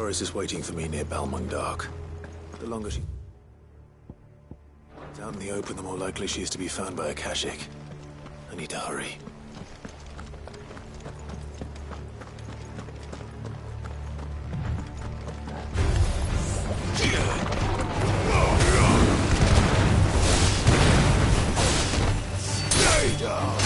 Doris is waiting for me near Balmung Dock. The longer she... out in the open, the more likely she is to be found by a Kashik. I need to hurry. Stay down!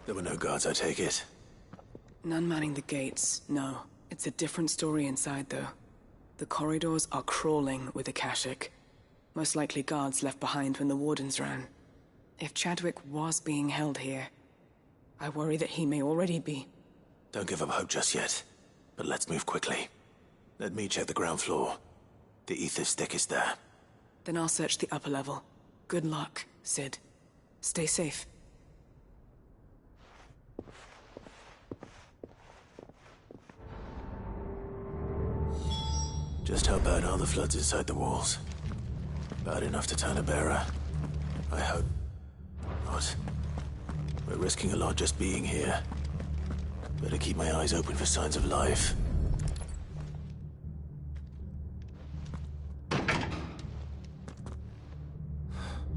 There were no guards, I take it? None manning the gates, no. It's a different story inside, though. The corridors are crawling with Akashic. Most likely guards left behind when the Wardens ran. If Chadwick was being held here, I worry that he may already be. Don't give up hope just yet. But let's move quickly. Let me check the ground floor. The ether stick is there. Then I'll search the upper level. Good luck, Sid. Stay safe. Just how bad are the floods inside the walls? Bad enough to turn a bearer? I hope not. We're risking a lot just being here. Better keep my eyes open for signs of life.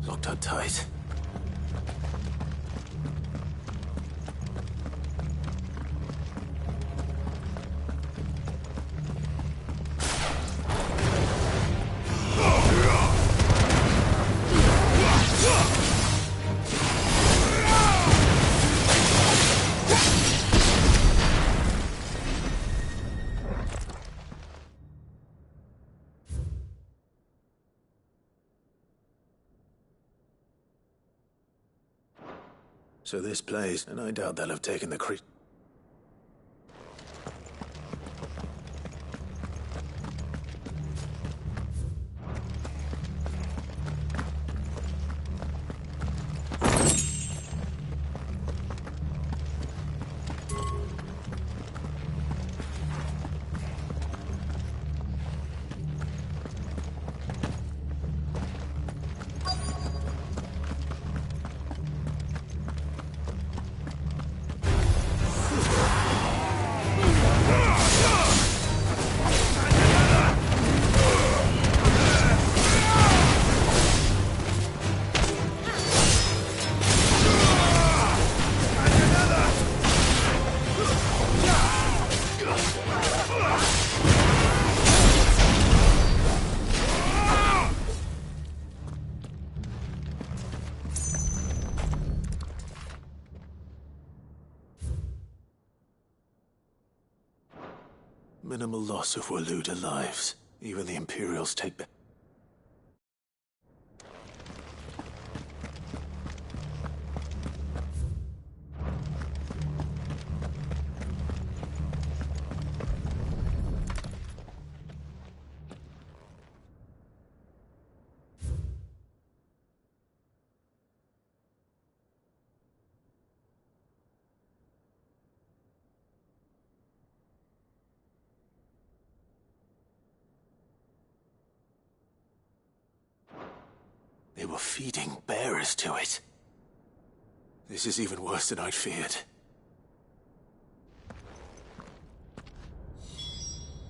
Locked up tight. So this place, and I doubt they'll have taken the minimal loss of Waluda lives. Even the Imperials take back. They were feeding bearers to it. This is even worse than I'd feared.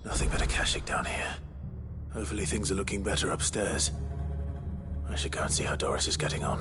Nothing but a Akashic down here. Hopefully things are looking better upstairs. I should go and see how Doris is getting on.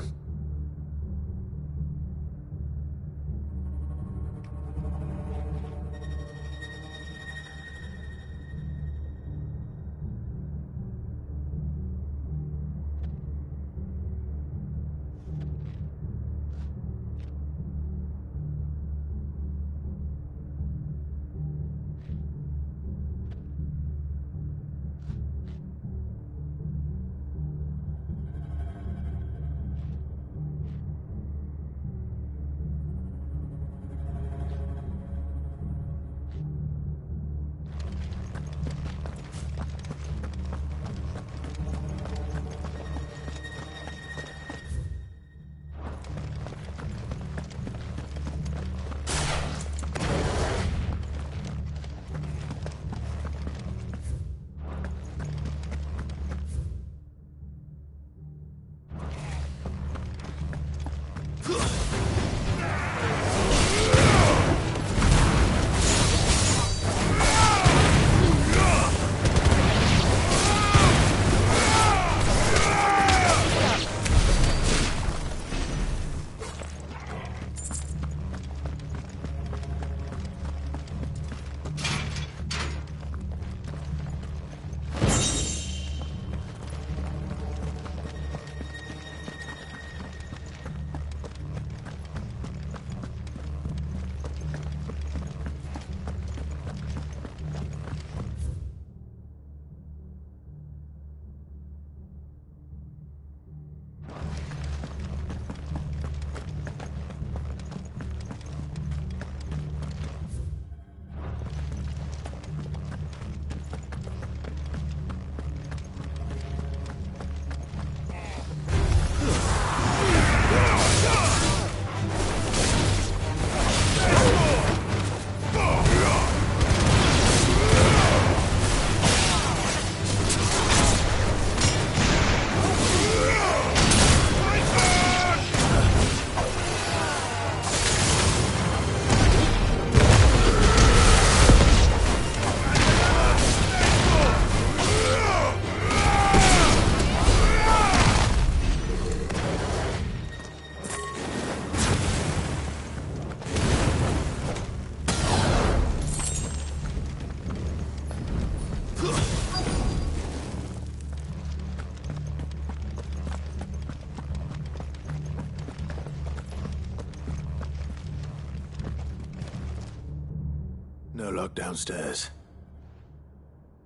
No lock downstairs.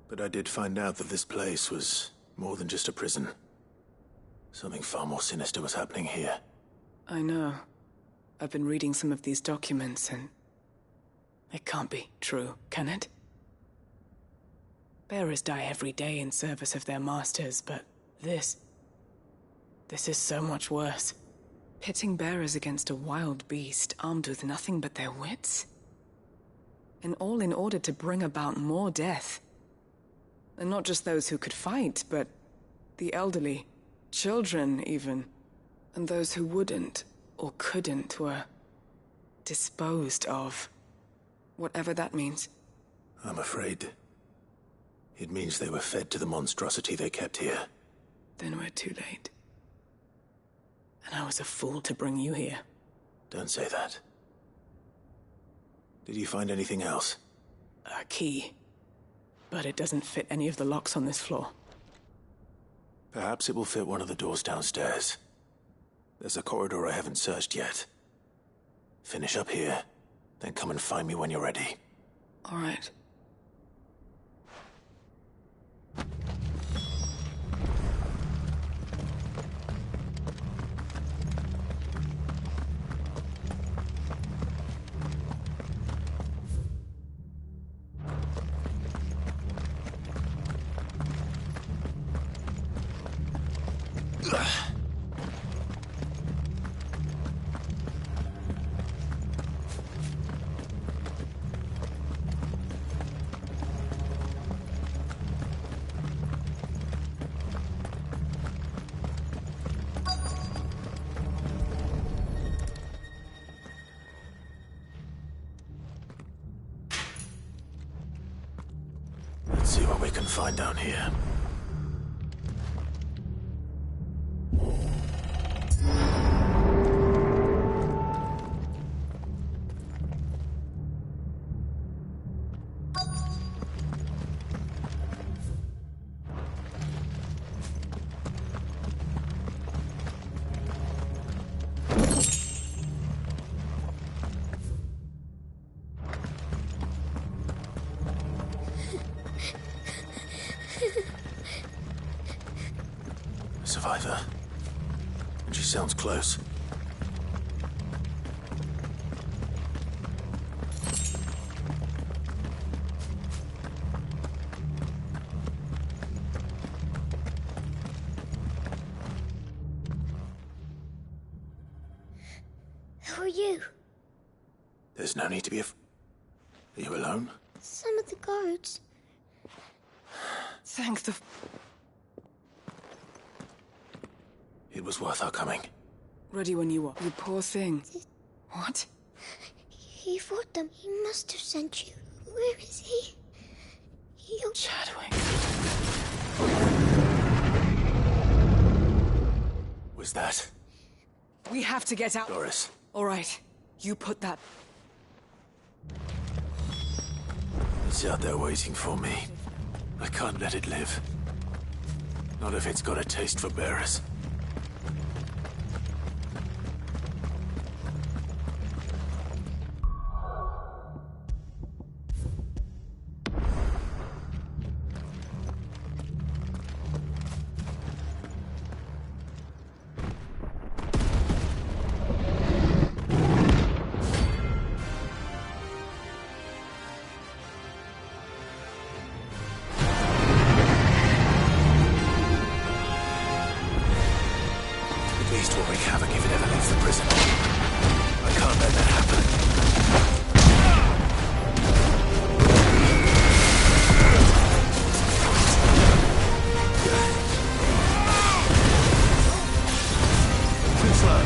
But I did find out that this place was more than just a prison. Something far more sinister was happening here. I know. I've been reading some of these documents and... it can't be true, can it? Bearers die every day in service of their masters, but this is so much worse. Pitting bearers against a wild beast armed with nothing but their wits? And all in order to bring about more death. And not just those who could fight, but the elderly, children even. And those who wouldn't or couldn't were disposed of. Whatever that means. I'm afraid it means they were fed to the monstrosity they kept here. Then we're too late. And I was a fool to bring you here. Don't say that. Did you find anything else? A key. But it doesn't fit any of the locks on this floor. Perhaps it will fit one of the doors downstairs. There's a corridor I haven't searched yet. Finish up here, then come and find me when you're ready. All right. find down here? Survivor. And she sounds close. Who are you? There's no need to be Are you alone? Some of the guards. Thank the... It was worth our coming. Ready when you are. You poor thing. What? He fought them. He must have sent you. Where is he? Chadwick. Was that? We have to get out. Doris. All right. You put that... It's out there waiting for me. I can't let it live. Not if it's got a taste for bearers. Beast will wreak havoc if it ever leaves the prison. I can't let that happen. Too slow.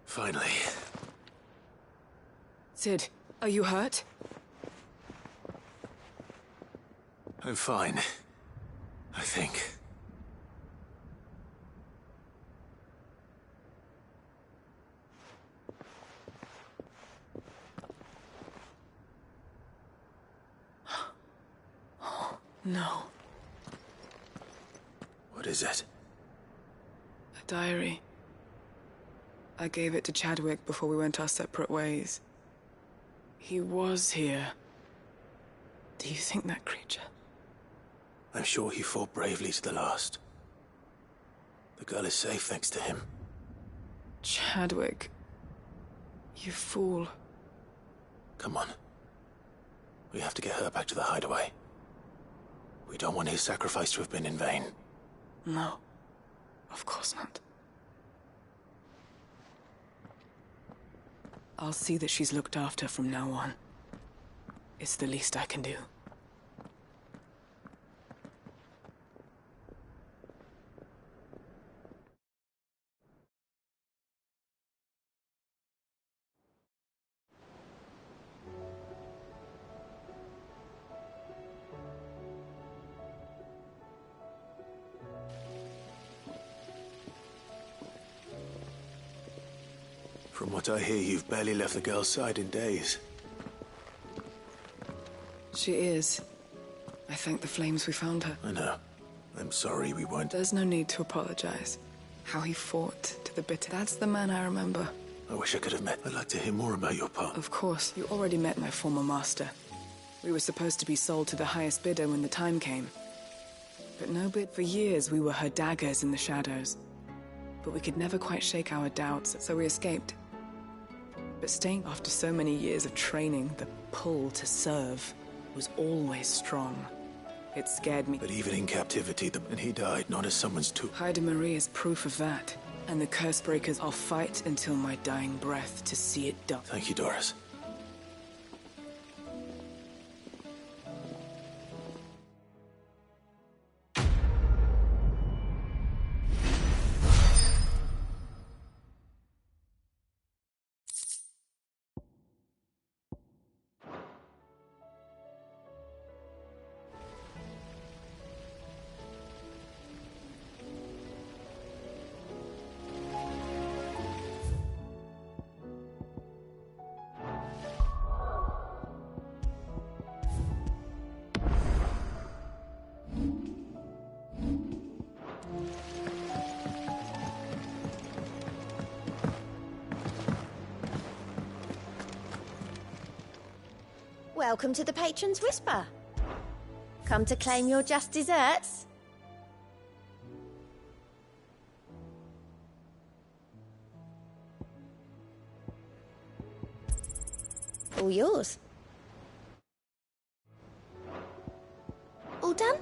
Finally. Sid, are you hurt? I'm fine. I think. No. What is it? A diary. I gave it to Chadwick before we went our separate ways. He was here. Do you think that creature? I'm sure he fought bravely to the last. The girl is safe thanks to him. Chadwick. You fool. Come on. We have to get her back to the hideaway. We don't want his sacrifice to have been in vain. No. Of course not. I'll see that she's looked after from now on. It's the least I can do. From what I hear, you've barely left the girl's side in days. She is. I thank the flames we found her. I know. I'm sorry we weren't... There's no need to apologize. How he fought to the bitter. That's the man I remember. I wish I could have met. I'd like to hear more about your part. Of course. You already met my former master. We were supposed to be sold to the highest bidder when the time came. But no bid. For years, we were her daggers in the shadows. But we could never quite shake our doubts, so we escaped. But staying after so many years of training, the pull to serve was always strong. It scared me. But even in captivity, and he died, not as someone's tool. Haida Marie is proof of that. And the curse breakers, I'll fight until my dying breath to see it done. Thank you, Doris. Welcome to the Patron's Whisper. Come to claim your just desserts? All yours. All done?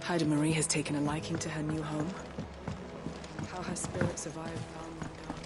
Haida Marie has taken a liking to her new home. How her spirit survived long and dark.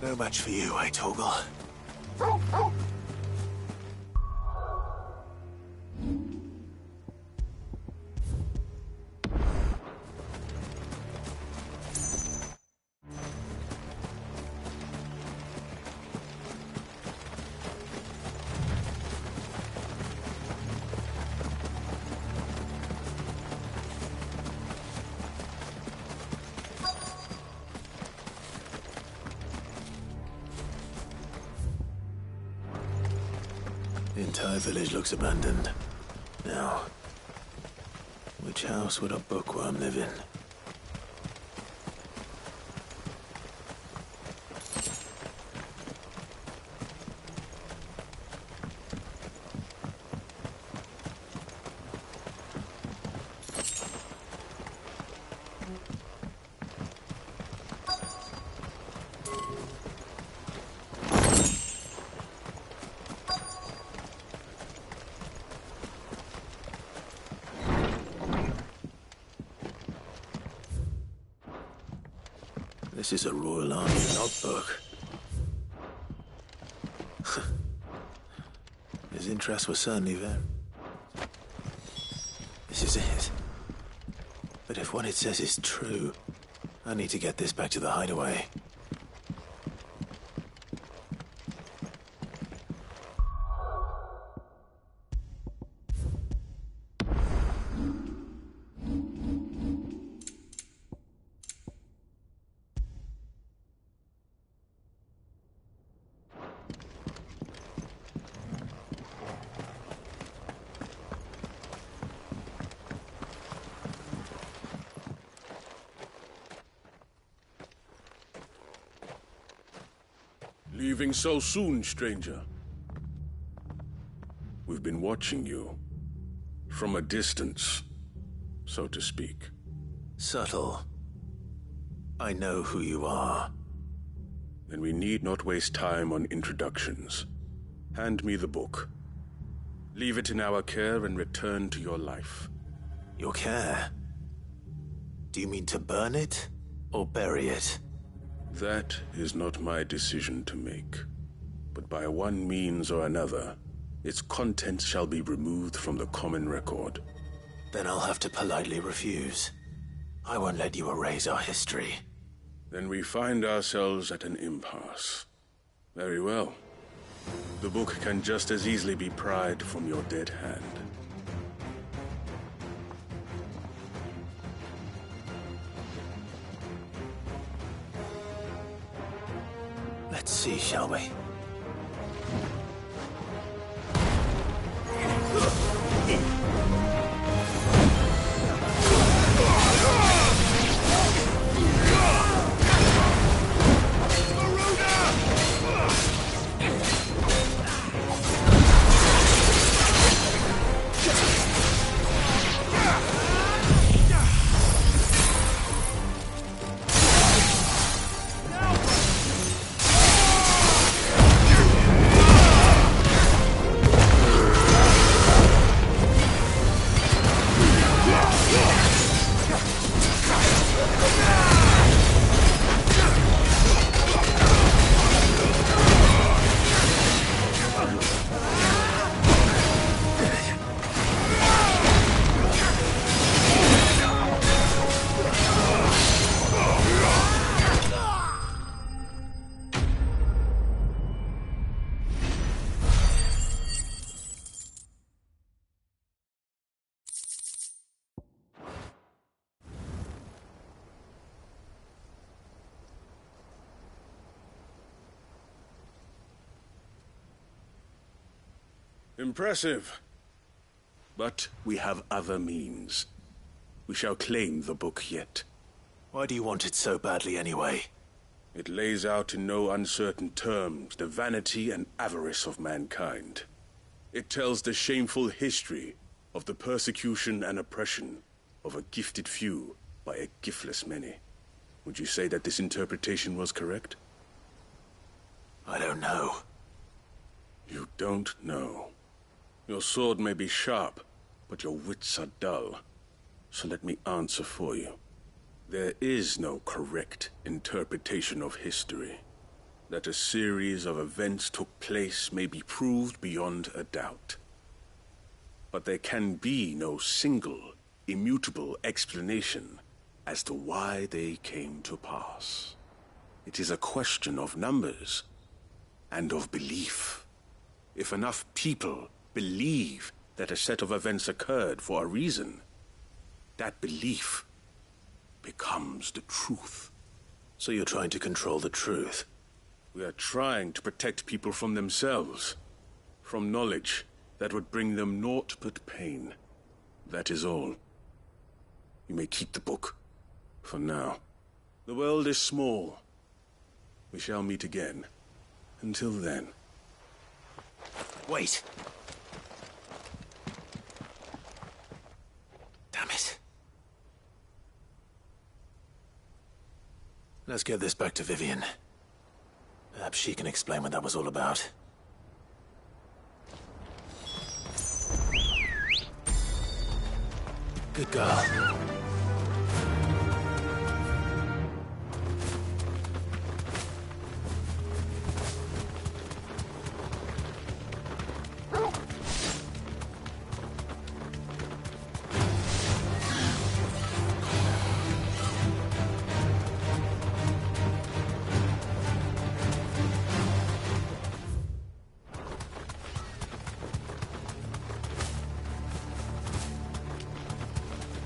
No match for you, eh, Torgal? The entire village looks abandoned. Now, which house would a bookworm live in? This is a Royal Army logbook. His interests were certainly there. This is it. But if what it says is true, I need to get this back to the hideaway. Leaving so soon, stranger? We've been watching you. From a distance, so to speak. Subtle. I know who you are. Then we need not waste time on introductions. Hand me the book. Leave it in our care and return to your life. Your care? Do you mean to burn it or bury it? That is not my decision to make. But by one means or another, its contents shall be removed from the common record. Then I'll have to politely refuse. I won't let you erase our history. Then we find ourselves at an impasse. Very well. The book can just as easily be pried from your dead hand. Let's see, shall we? Impressive. But we have other means. We shall claim the book yet. Why do you want it so badly anyway? It lays out in no uncertain terms the vanity and avarice of mankind. It tells the shameful history of the persecution and oppression of a gifted few by a giftless many. Would you say that this interpretation was correct? I don't know. You don't know. Your sword may be sharp, but your wits are dull. So let me answer for you. There is no correct interpretation of history. That a series of events took place may be proved beyond a doubt. But there can be no single, immutable explanation as to why they came to pass. It is a question of numbers and of belief. If enough people believe that a set of events occurred for a reason, that belief becomes the truth. So you're trying to control the truth? We are trying to protect people from themselves, from knowledge that would bring them naught but pain. That is all. You may keep the book, for now. The world is small. We shall meet again. Until then. Wait! Damn it. Let's get this back to Vivian. Perhaps she can explain what that was all about. Good girl.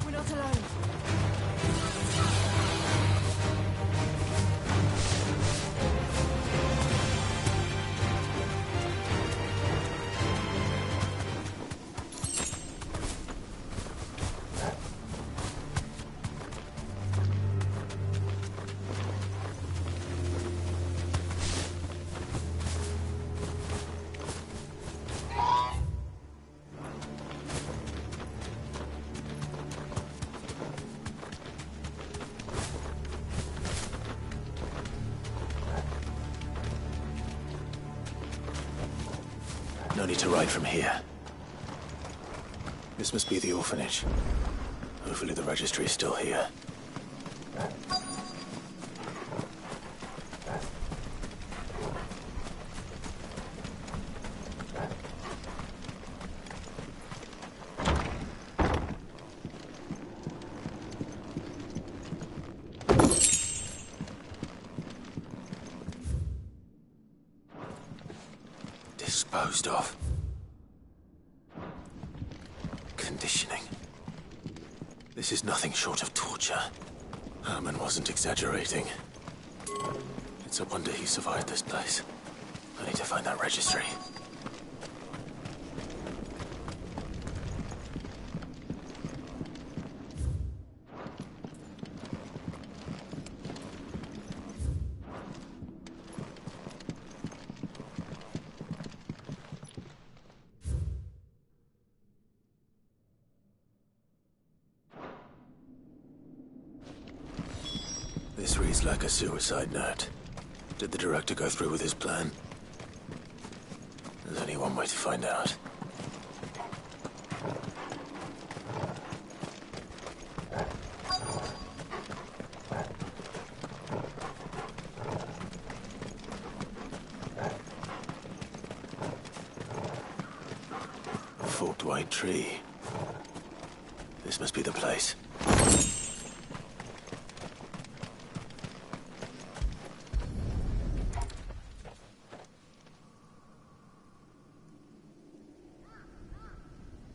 We're not alone. No need to ride from here. This must be the orphanage. Hopefully the registry is still here. Disposed of. Conditioning. This is nothing short of torture. Herman wasn't exaggerating. It's a wonder he survived this place. I need to find that registry. This reads like a suicide note. Did the director go through with his plan? There's only one way to find out. A forked white tree. This must be the place.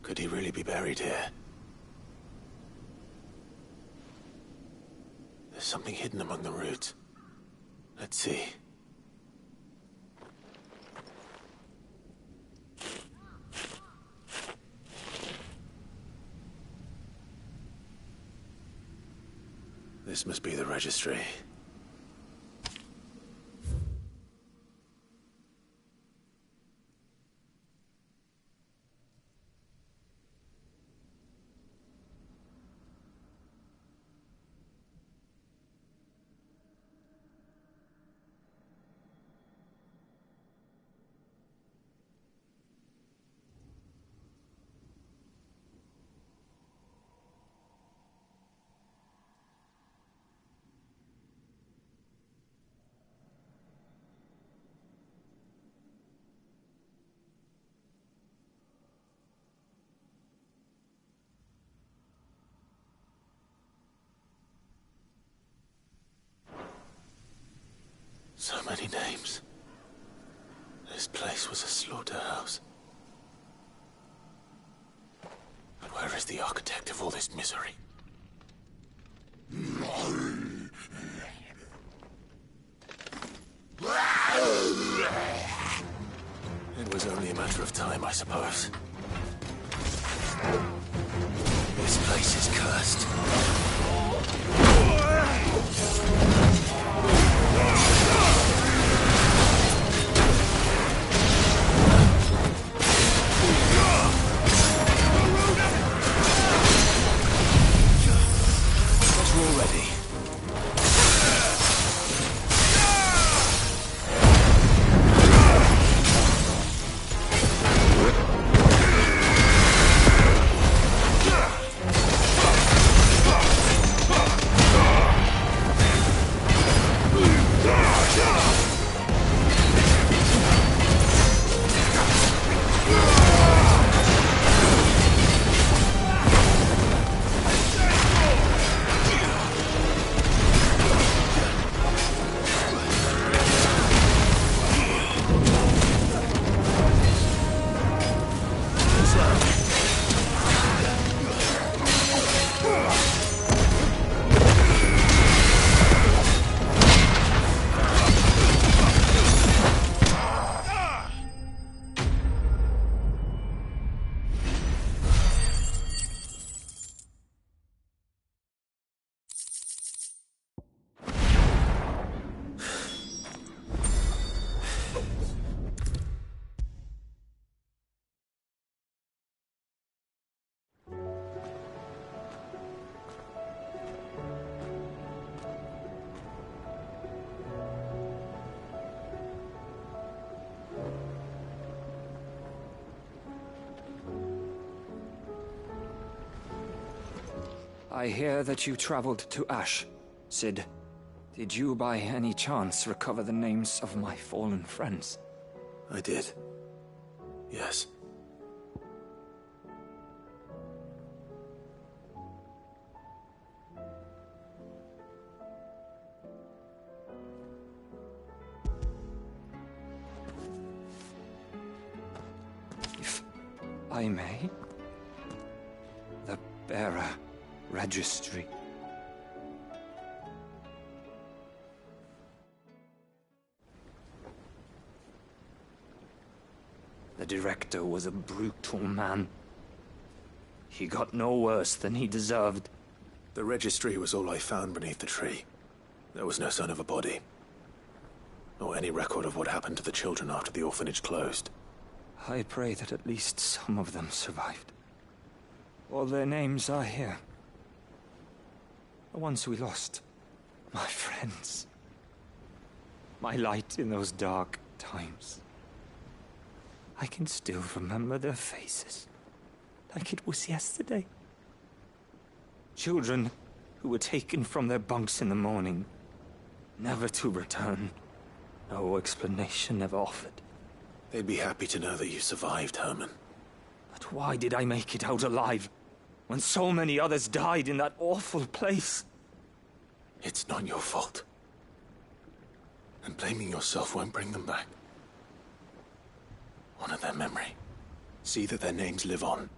Could he really be buried here? There's something hidden among the roots. Let's see. This must be the registry. many names. This place was a slaughterhouse. But where is the architect of all this misery? It was only a matter of time, I suppose. This place is cursed. Guess we're all ready. I hear that you traveled to Ash, Cid. Did you by any chance recover the names of my fallen friends? I did. Yes. If I may? The bearer registry. The director was a brutal man. He got no worse than he deserved. The registry was all I found beneath the tree. There was no sign of a body. Or any record of what happened to the children after the orphanage closed. I pray that at least some of them survived. All their names are here. The ones we lost. My friends. My light in those dark times. I can still remember their faces, like it was yesterday. Children who were taken from their bunks in the morning, never to return. No explanation ever offered. They'd be happy to know that you survived, Herman. But why did I make it out alive, when so many others died in that awful place? It's not your fault. And blaming yourself won't bring them back. Honor their memory. See that their names live on.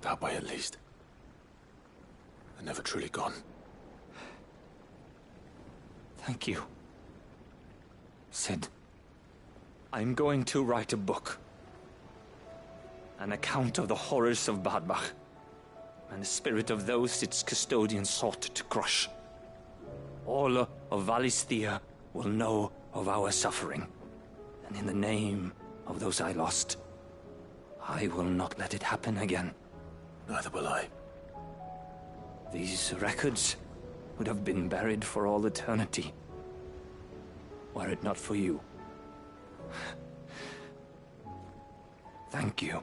That way, at least. They're never truly gone. Thank you, Cid. I'm going to write a book. An account of the horrors of Badbach, and the spirit of those its custodians sought to crush. All of Valisthea will know of our suffering, and in the name of those I lost, I will not let it happen again. Neither will I. These records would have been buried for all eternity, were it not for you. Thank you.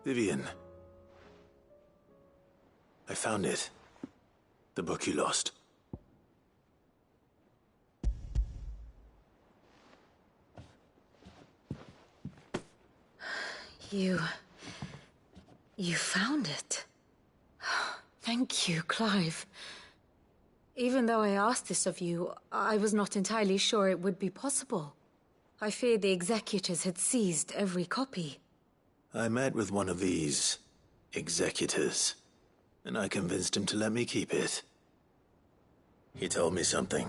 Vivian. I found it. The book you lost. You found it. Thank you, Clive. Even though I asked this of you, I was not entirely sure it would be possible. I feared the executors had seized every copy. I met with one of these executors, and I convinced him to let me keep it. He told me something.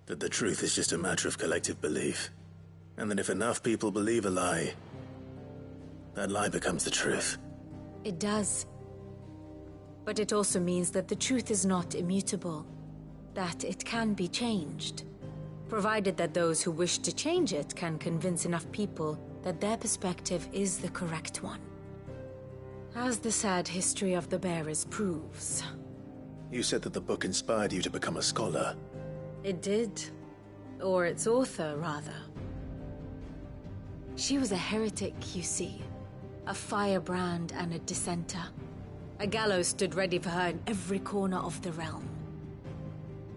That the truth is just a matter of collective belief. And that if enough people believe a lie, that lie becomes the truth. It does. But it also means that the truth is not immutable. That it can be changed. Provided that those who wish to change it can convince enough people that their perspective is the correct one. As the sad history of the bearers proves. You said that the book inspired you to become a scholar. It did. Or its author, rather. She was a heretic, you see. A firebrand and a dissenter. A gallows stood ready for her in every corner of the realm.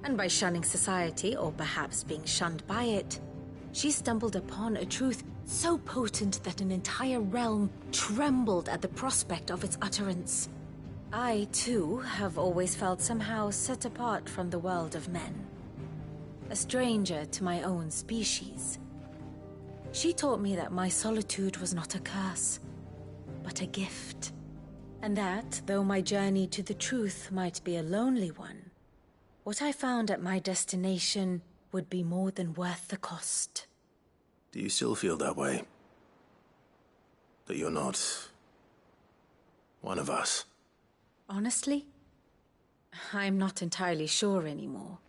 And by shunning society, or perhaps being shunned by it, she stumbled upon a truth so potent that an entire realm trembled at the prospect of its utterance. I, too, have always felt somehow set apart from the world of men. A stranger to my own species. She taught me that my solitude was not a curse, but a gift. And that, though my journey to the truth might be a lonely one, what I found at my destination would be more than worth the cost. Do you still feel that way? That you're not one of us? Honestly, I'm not entirely sure anymore.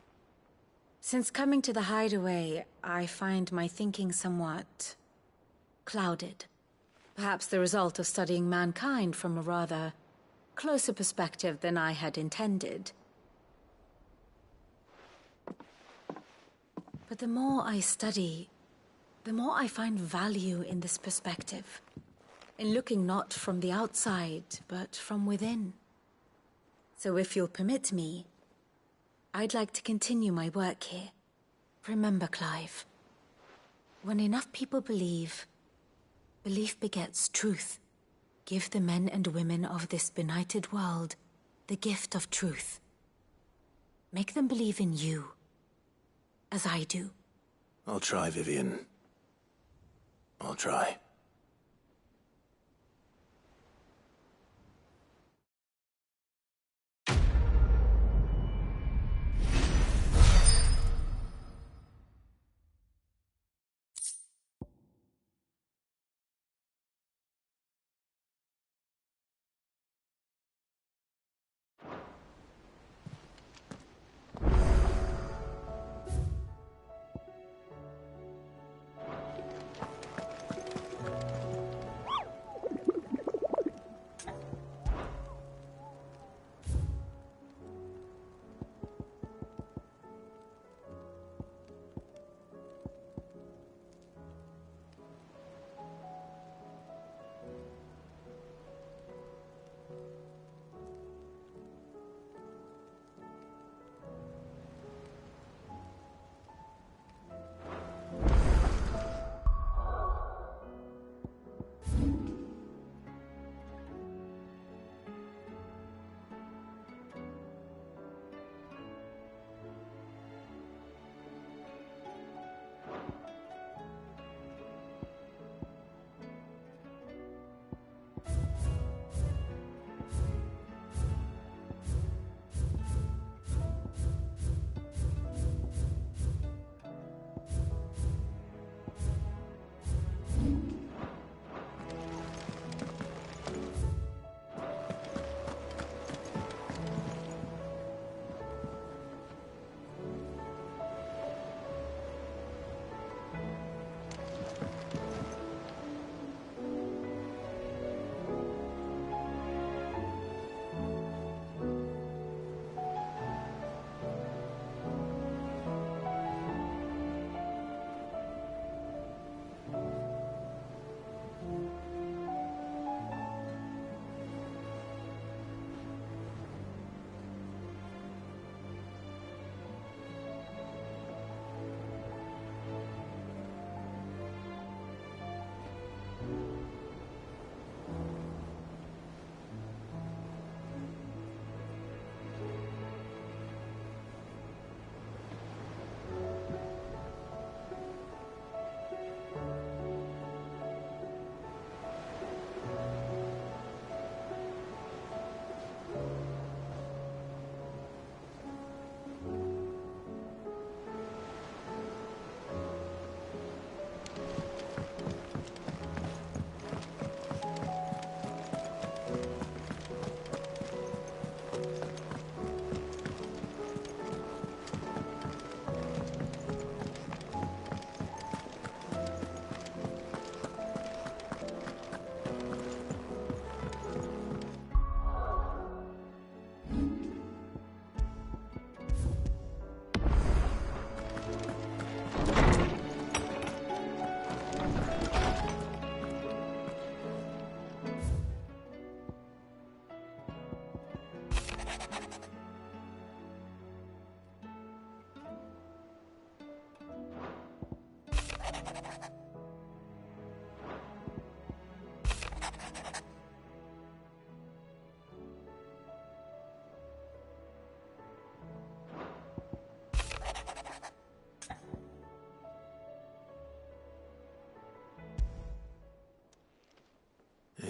Since coming to the hideaway, I find my thinking somewhat clouded. Perhaps the result of studying mankind from a rather closer perspective than I had intended. But the more I study, the more I find value in this perspective. In looking not from the outside, but from within. So if you'll permit me, I'd like to continue my work here. Remember, Clive, when enough people believe, belief begets truth. Give the men and women of this benighted world the gift of truth. Make them believe in you, as I do. I'll try, Vivian. I'll try.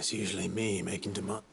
It's usually me making demand.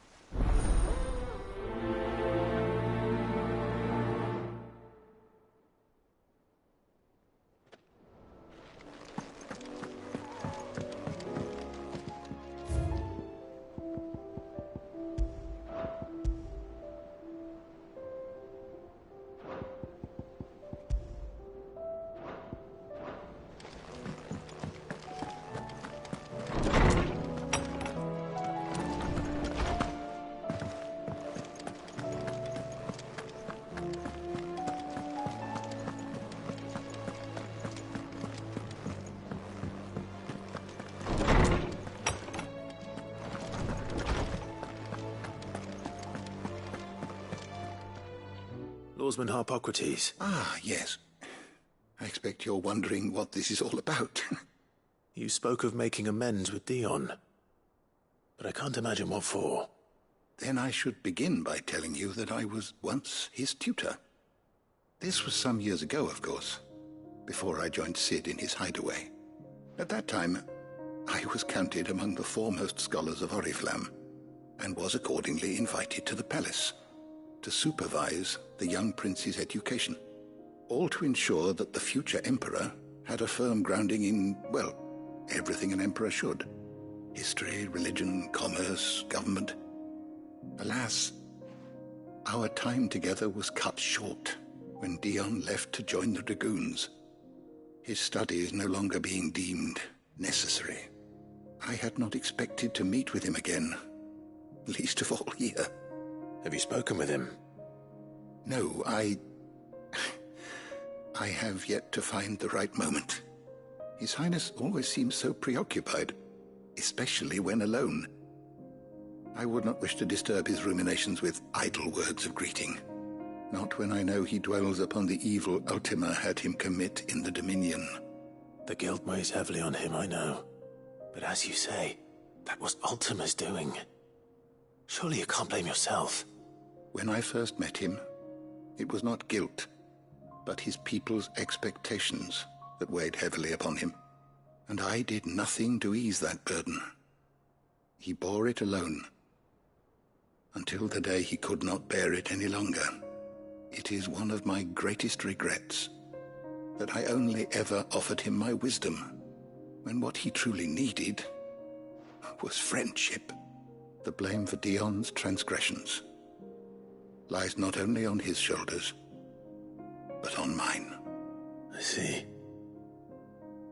Lawsman Harpocrates. Ah, yes. I expect you're wondering what this is all about. You spoke of making amends with Dion, but I can't imagine what for. Then I should begin by telling you that I was once his tutor. This was some years ago, of course, before I joined Sid in his hideaway. At that time, I was counted among the foremost scholars of Oriflamme, and was accordingly invited to the palace to supervise the young prince's education, all to ensure that the future emperor had a firm grounding in, well, everything an emperor should. History, religion, commerce, government. Alas, our time together was cut short when Dion left to join the Dragoons, his studies no longer being deemed necessary. I had not expected to meet with him again, least of all here. Have you spoken with him? No, I have yet to find the right moment. His Highness always seems so preoccupied, especially when alone. I would not wish to disturb his ruminations with idle words of greeting, not when I know he dwells upon the evil Ultima had him commit in the Dominion. The guilt weighs heavily on him, I know. But as you say, that was Ultima's doing. Surely you can't blame yourself. When I first met him, it was not guilt, but his people's expectations that weighed heavily upon him, and I did nothing to ease that burden. He bore it alone, until the day he could not bear it any longer. It is one of my greatest regrets that I only ever offered him my wisdom, when what he truly needed was friendship. The blame for Dion's transgressions lies not only on his shoulders, but on mine. I see.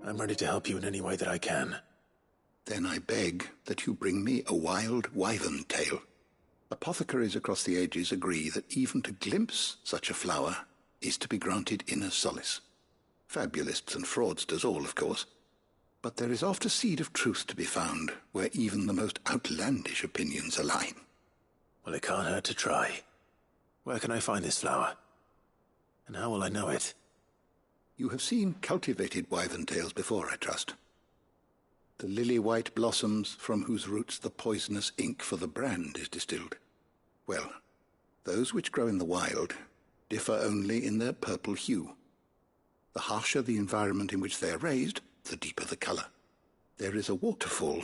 I'm ready to help you in any way that I can. Then I beg that you bring me a wild wyvern tail. Apothecaries across the ages agree that even to glimpse such a flower is to be granted inner solace. Fabulists and fraudsters all, of course. But there is oft a seed of truth to be found where even the most outlandish opinions align. Well, it can't hurt to try. Where can I find this flower? And how will I know it? You have seen cultivated wyvern tails before, I trust. The lily-white blossoms from whose roots the poisonous ink for the brand is distilled. Well, those which grow in the wild differ only in their purple hue. The harsher the environment in which they are raised, the deeper the color. There is a waterfall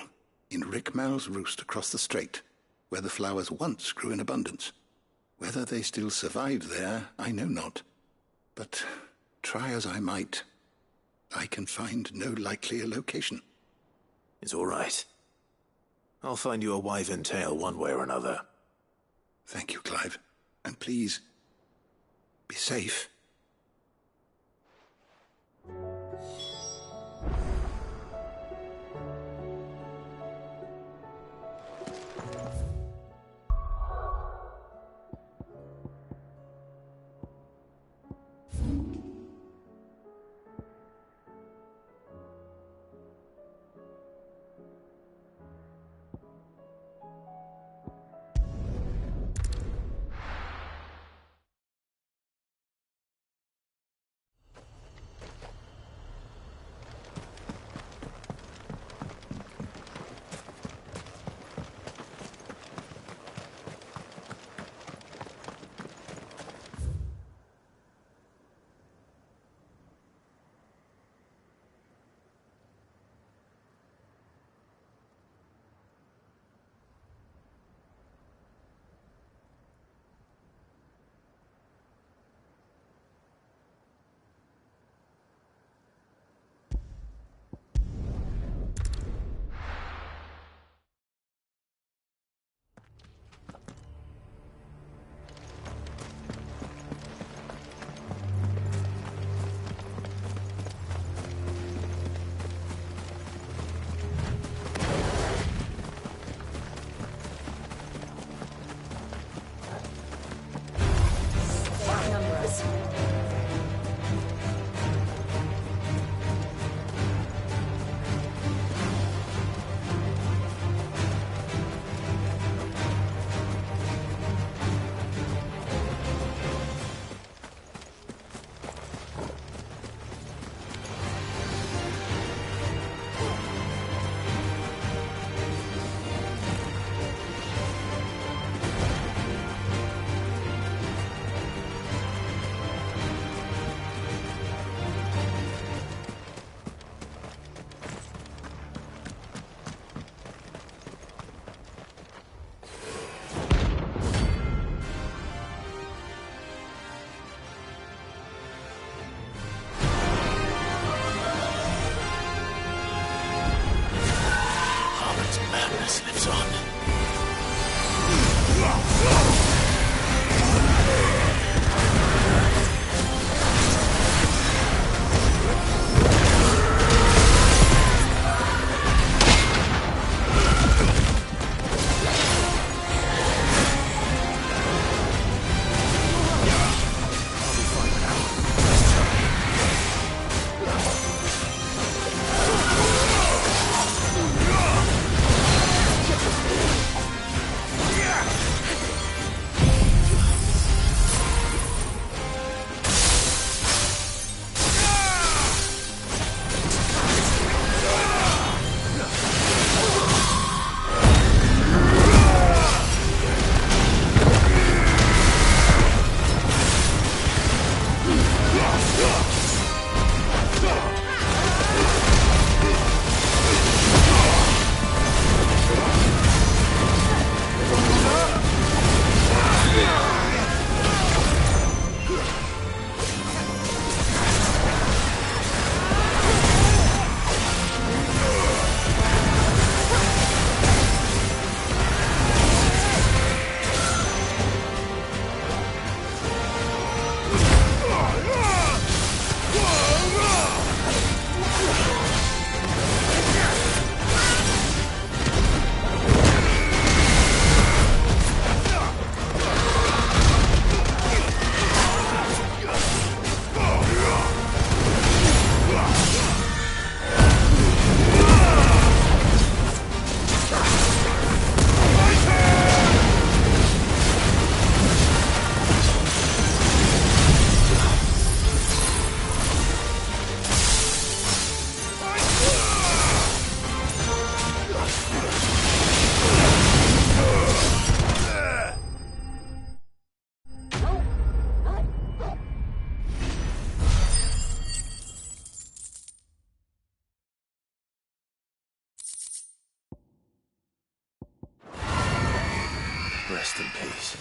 in Rickmal's roost across the strait, where the flowers once grew in abundance. Whether they still survive there, I know not. But try as I might, I can find no likelier location. It's all right. I'll find you a wyvern tail one way or another. Thank you, Clive. And please, be safe. Rest in peace.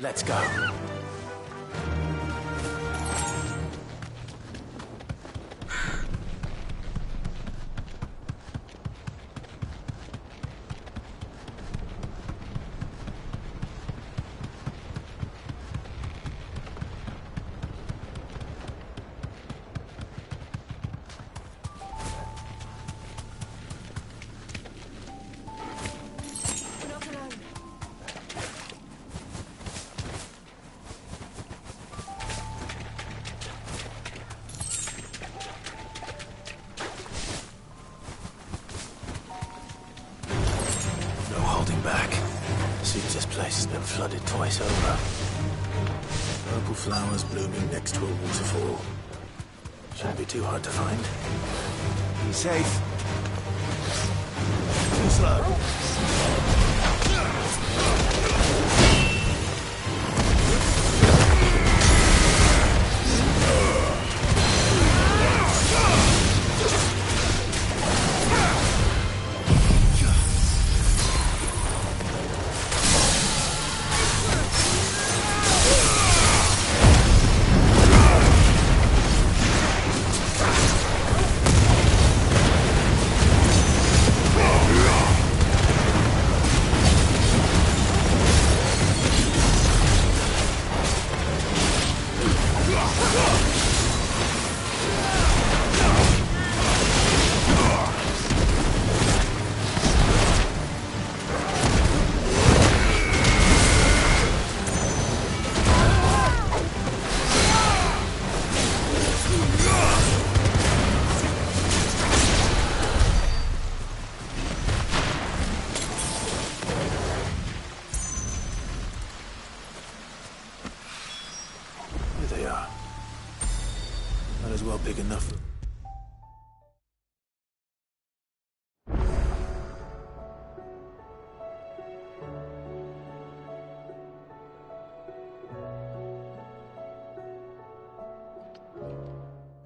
Let's go. Back. Seems this place has been flooded twice over. Purple flowers blooming next to a waterfall. Shouldn't be too hard to find. Be safe. Too slow. Big enough.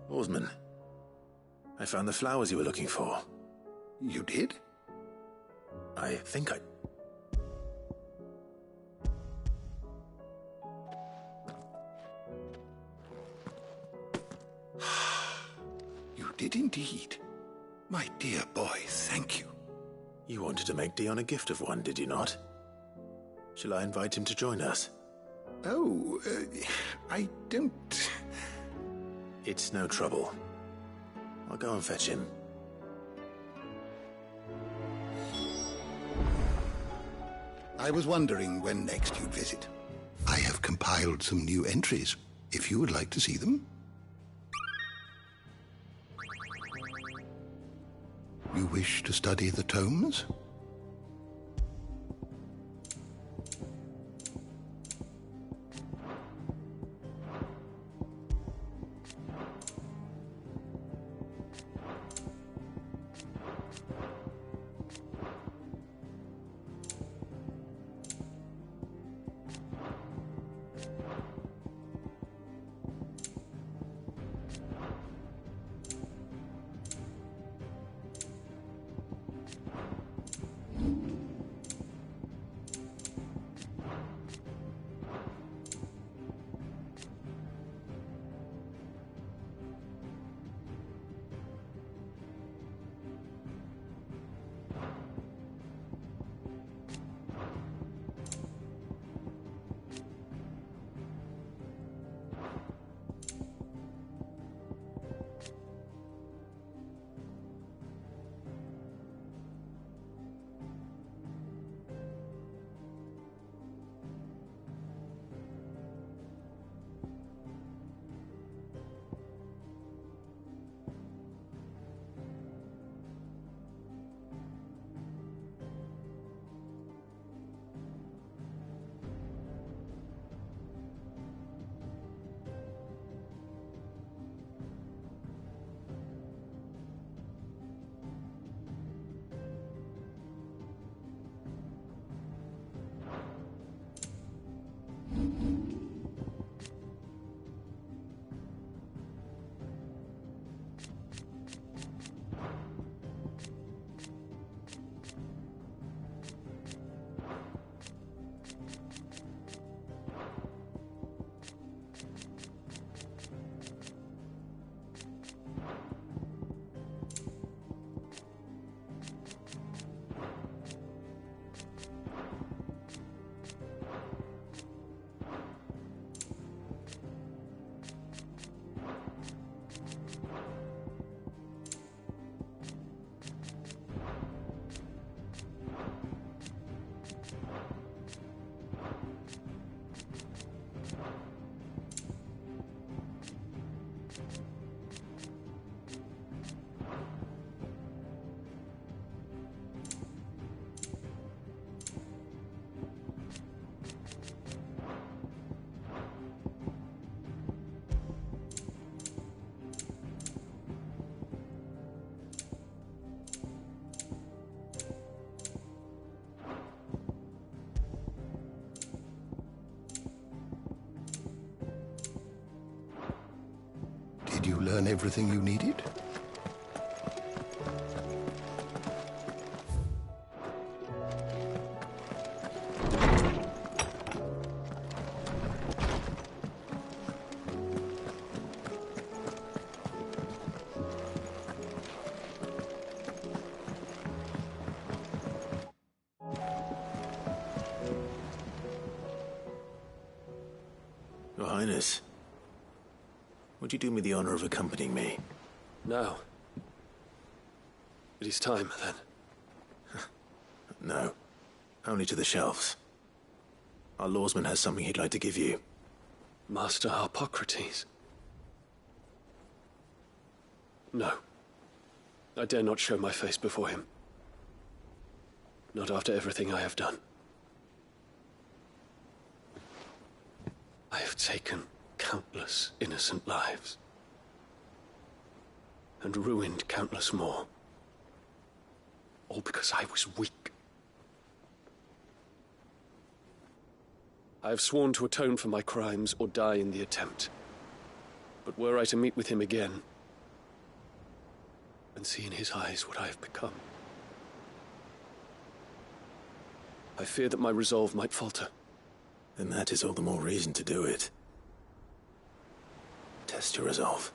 Oarsman, I found the flowers you were looking for. You did? I think I... You did indeed. My dear boy, thank you. You wanted to make Dion a gift of one, did you not? Shall I invite him to join us? Oh, I don't... It's no trouble. I'll go and fetch him. I was wondering when next you'd visit. I have compiled some new entries, if you would like to see them. You wish to study the tomes? given everything you needed? Your Highness, would you do me the honor of accompanying me? Now. It is time, then. No. Only to the shelves. Our lawsman has something he'd like to give you. Master Harpocrates. No. I dare not show my face before him. Not after everything I have done. I have taken countless innocent lives. And ruined countless more. All because I was weak. I have sworn to atone for my crimes or die in the attempt. But were I to meet with him again, and see in his eyes what I have become, I fear that my resolve might falter. Then that is all the more reason to do it. Test your resolve.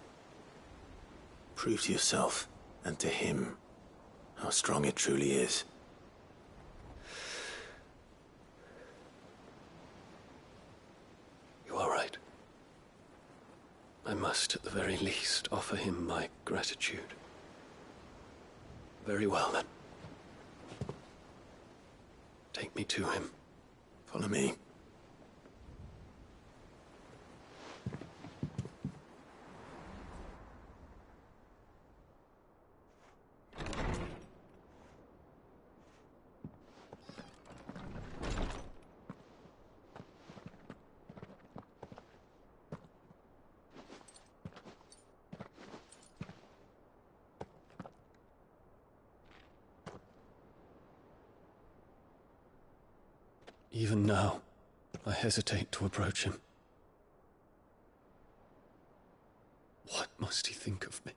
Prove to yourself, and to him, how strong it truly is. You are right. I must, at the very least, offer him my gratitude. Very well, then. Take me to him. Follow me. Even now, I hesitate to approach him. What must he think of me?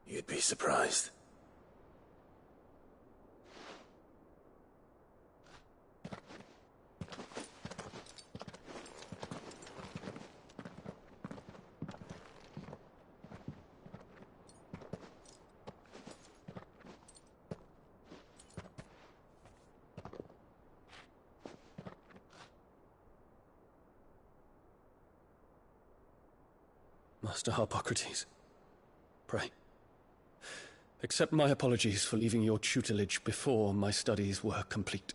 You'd be surprised. Master Harpocrates, pray, accept my apologies for leaving your tutelage before my studies were complete.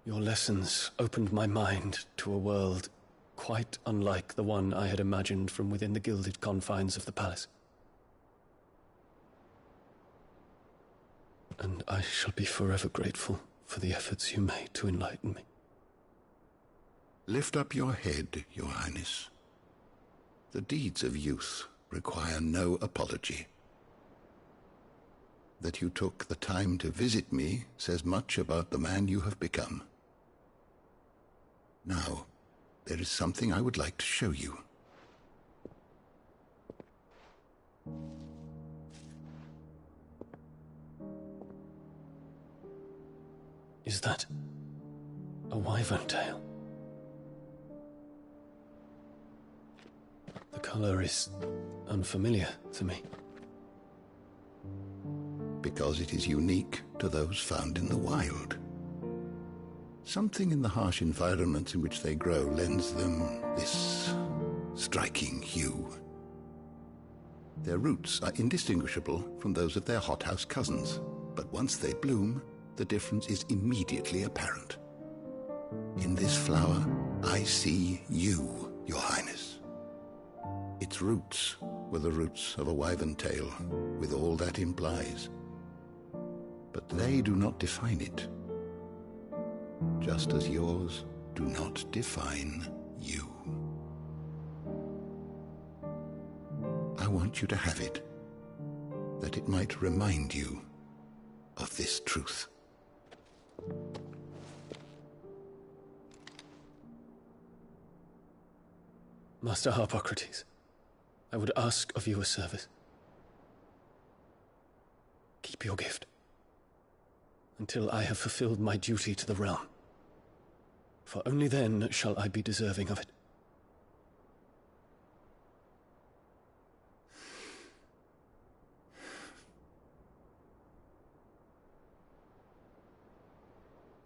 Your lessons opened my mind to a world quite unlike the one I had imagined from within the gilded confines of the palace. And I shall be forever grateful for the efforts you made to enlighten me. Lift up your head, Your Highness. The deeds of youth require no apology. That you took the time to visit me says much about the man you have become. Now, there is something I would like to show you. Is that a wyvern tail? The color is unfamiliar to me. Because it is unique to those found in the wild. Something in the harsh environments in which they grow lends them this striking hue. Their roots are indistinguishable from those of their hothouse cousins, but once they bloom, the difference is immediately apparent. In this flower, I see you, Your Highness. Its roots were the roots of a wyvern tail, with all that implies. But they do not define it, just as yours do not define you. I want you to have it, that it might remind you of this truth. Master Harpocrates, I would ask of you a service. Keep your gift until I have fulfilled my duty to the realm, for only then shall I be deserving of it.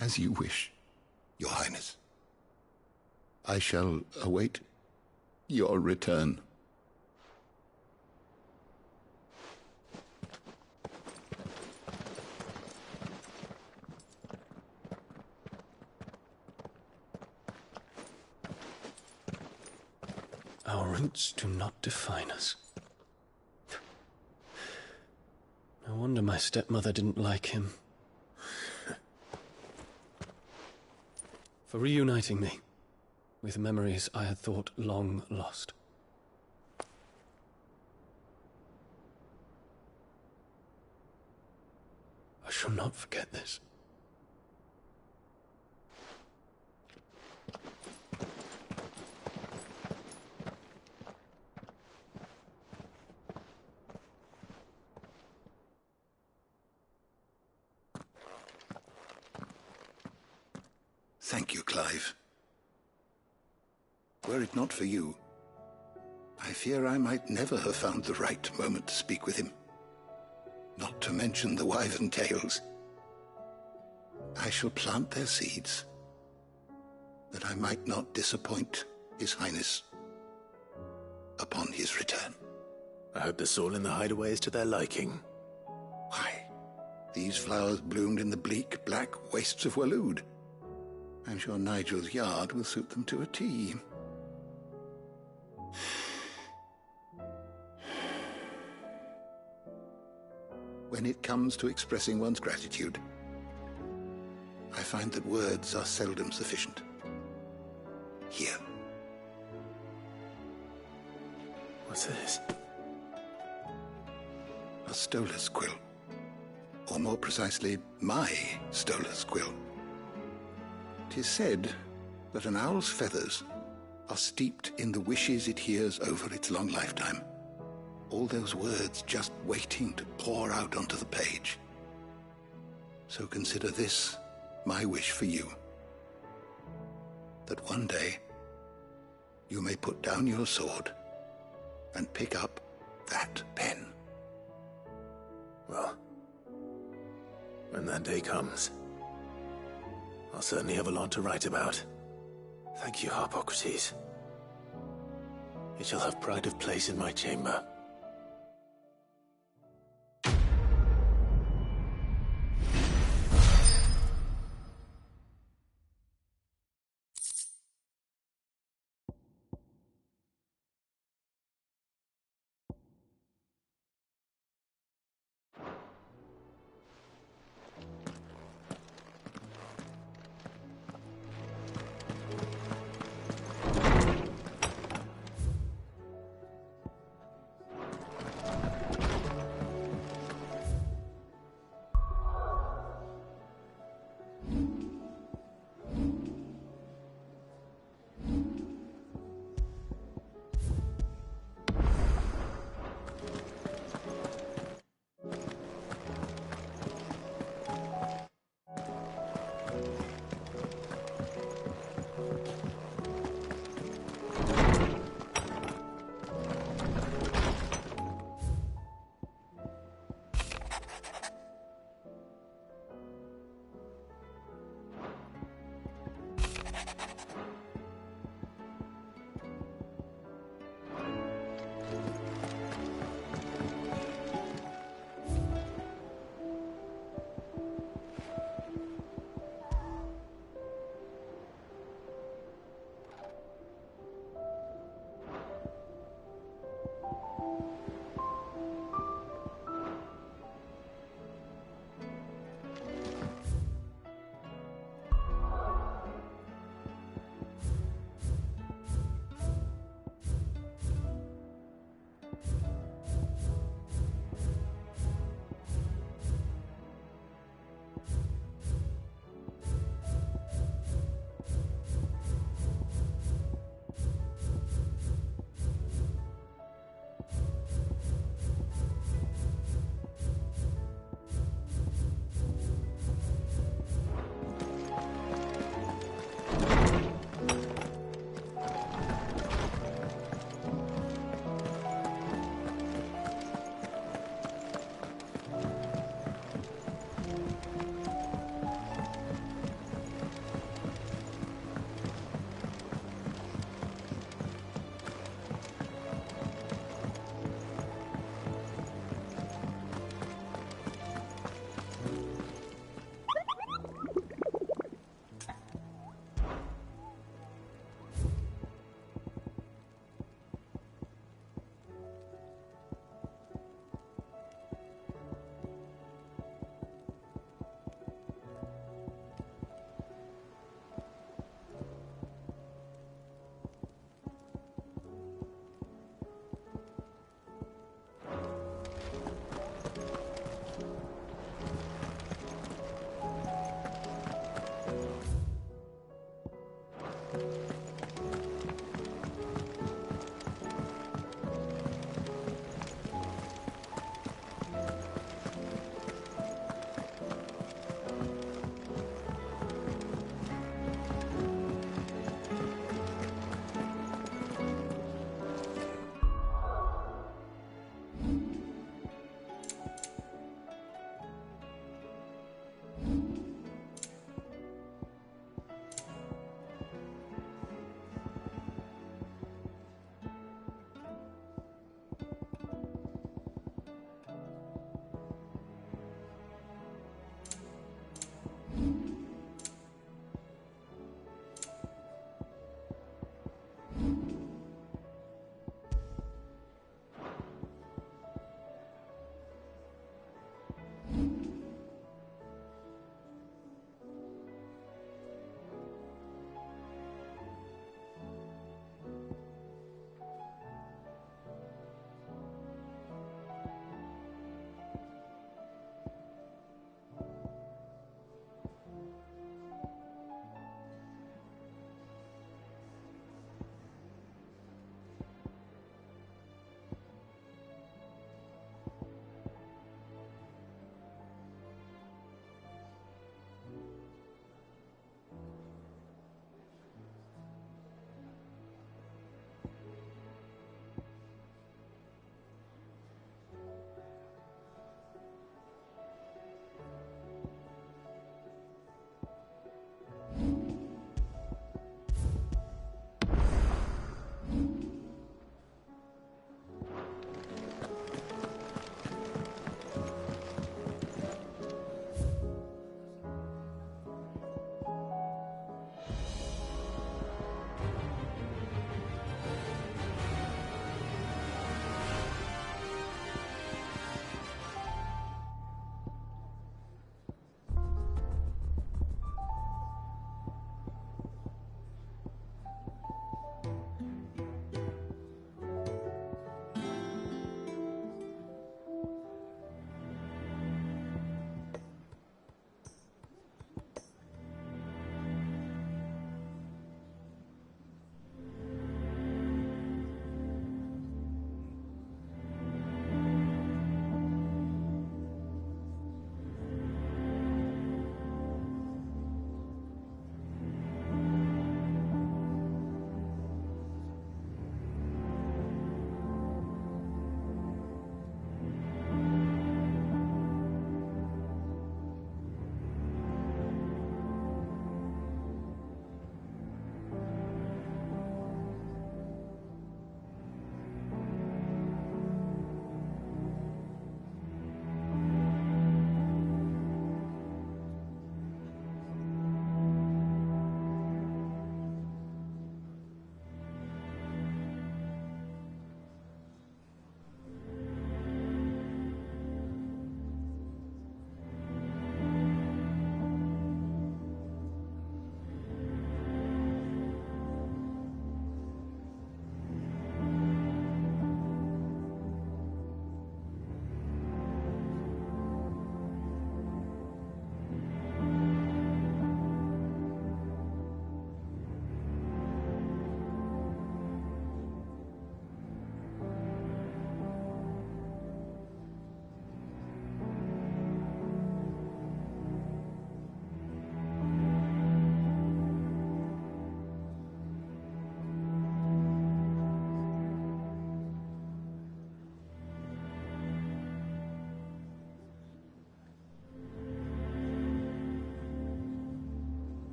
As you wish, Your Highness. I shall await your return. Our roots do not define us. No wonder my stepmother didn't like him. For reuniting me with memories I had thought long lost. I shall not forget this. Thank you, Clive. Were it not for you, I fear I might never have found the right moment to speak with him. Not to mention the wyvern tales. I shall plant their seeds, that I might not disappoint His Highness upon his return. I hope the soil in the hideaway is to their liking. Why, these flowers bloomed in the bleak, black wastes of Waloed. I'm sure Nigel's yard will suit them to a T. When it comes to expressing one's gratitude, I find that words are seldom sufficient. Here. What's this? A stolas quill. Or more precisely, my stolas quill. 'Tis said that an owl's feathers are steeped in the wishes it hears over its long lifetime. All those words just waiting to pour out onto the page. So consider this my wish for you. That one day you may put down your sword and pick up that pen. Well, when that day comes, I'll certainly have a lot to write about. Thank you, Harpocrates. It shall have pride of place in my chamber.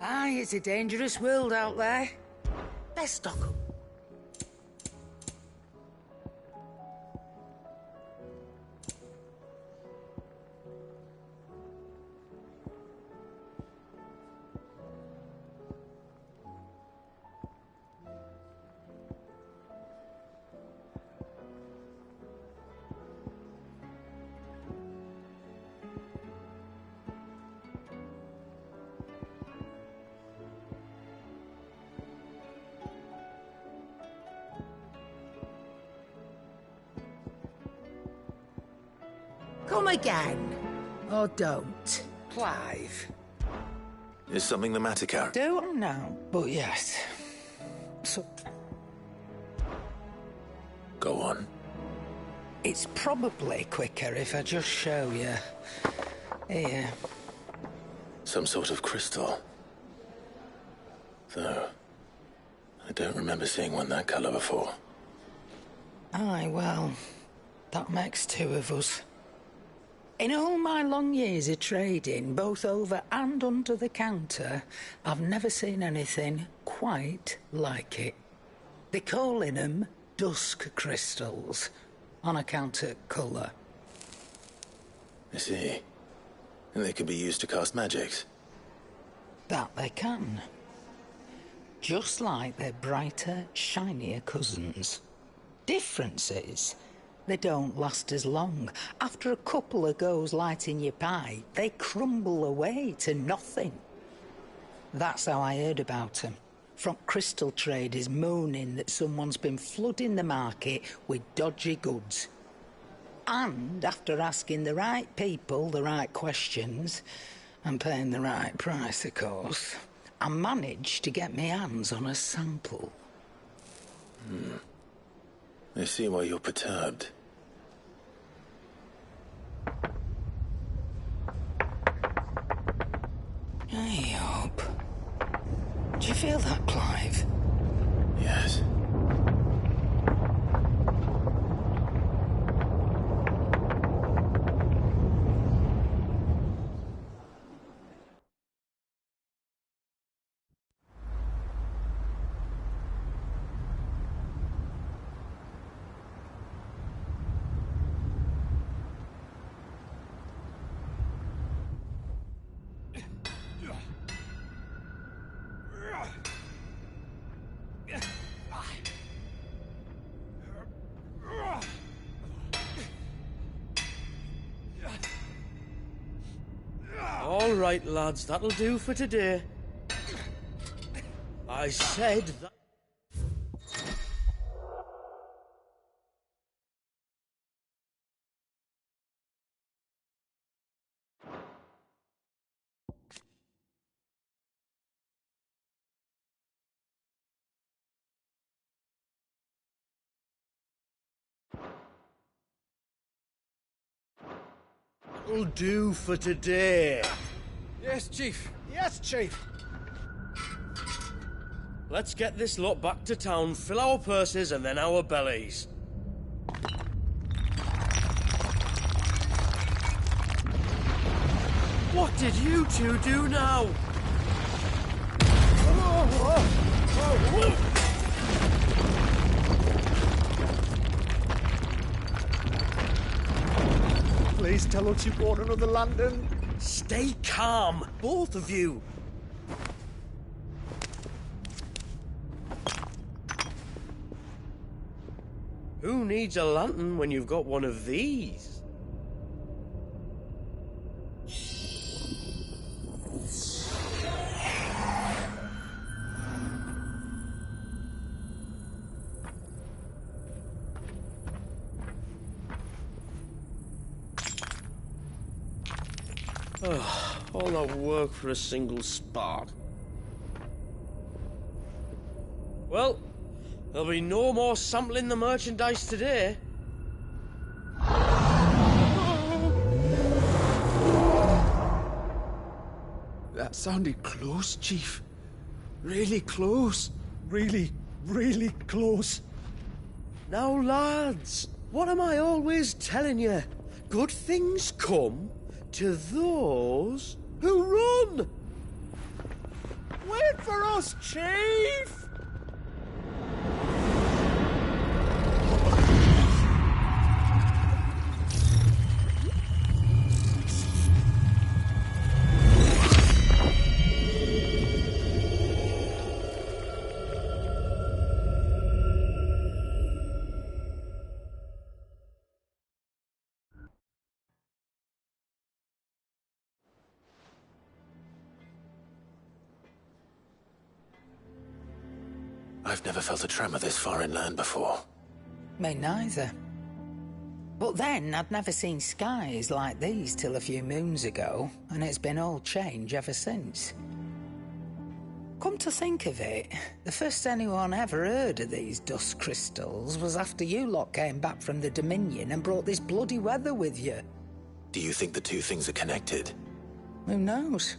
Aye, it's a dangerous world out there. Let's stock up. Come again. Or don't. Clive. Is something the matter, Karen? Don't know, but yes. So... Go on. It's probably quicker if I just show you. Here. Some sort of crystal. Though, I don't remember seeing one that colour before. Aye, well, that makes two of us. In all my long years of trading, both over and under the counter, I've never seen anything quite like it. They're calling them dusk crystals, on account of colour. I see. And they could be used to cast magics. That they can. Just like their brighter, shinier cousins. Difference is, they don't last as long. After a couple of goes lighting your pipe, they crumble away to nothing. That's how I heard about them. From crystal traders moaning that someone's been flooding the market with dodgy goods. And after asking the right people the right questions, and paying the right price, of course, I managed to get my hands on a sample. I see why you're perturbed. Hey, up. Do you feel that, Clive? Yes. All right, lads, that'll do for today. I said that... That'll do for today. Yes, Chief. Yes, Chief. Let's get this lot back to town, fill our purses and then our bellies. What did you two do now? Please tell us you bought another lantern. Stay calm, both of you. Who needs a lantern when you've got one of these? All that work for a single spark. Well, there'll be no more sampling the merchandise today. That sounded close, Chief. Really close. Really, really close. Now, lads, what am I always telling you? Good things come to those who run. for us, Chief! I've never felt a tremor this far inland before. Me neither. But then, I'd never seen skies like these till a few moons ago, and it's been all change ever since. Come to think of it, the first anyone ever heard of these dust crystals was after you lot came back from the Dominion and brought this bloody weather with you. Do you think the two things are connected? Who knows?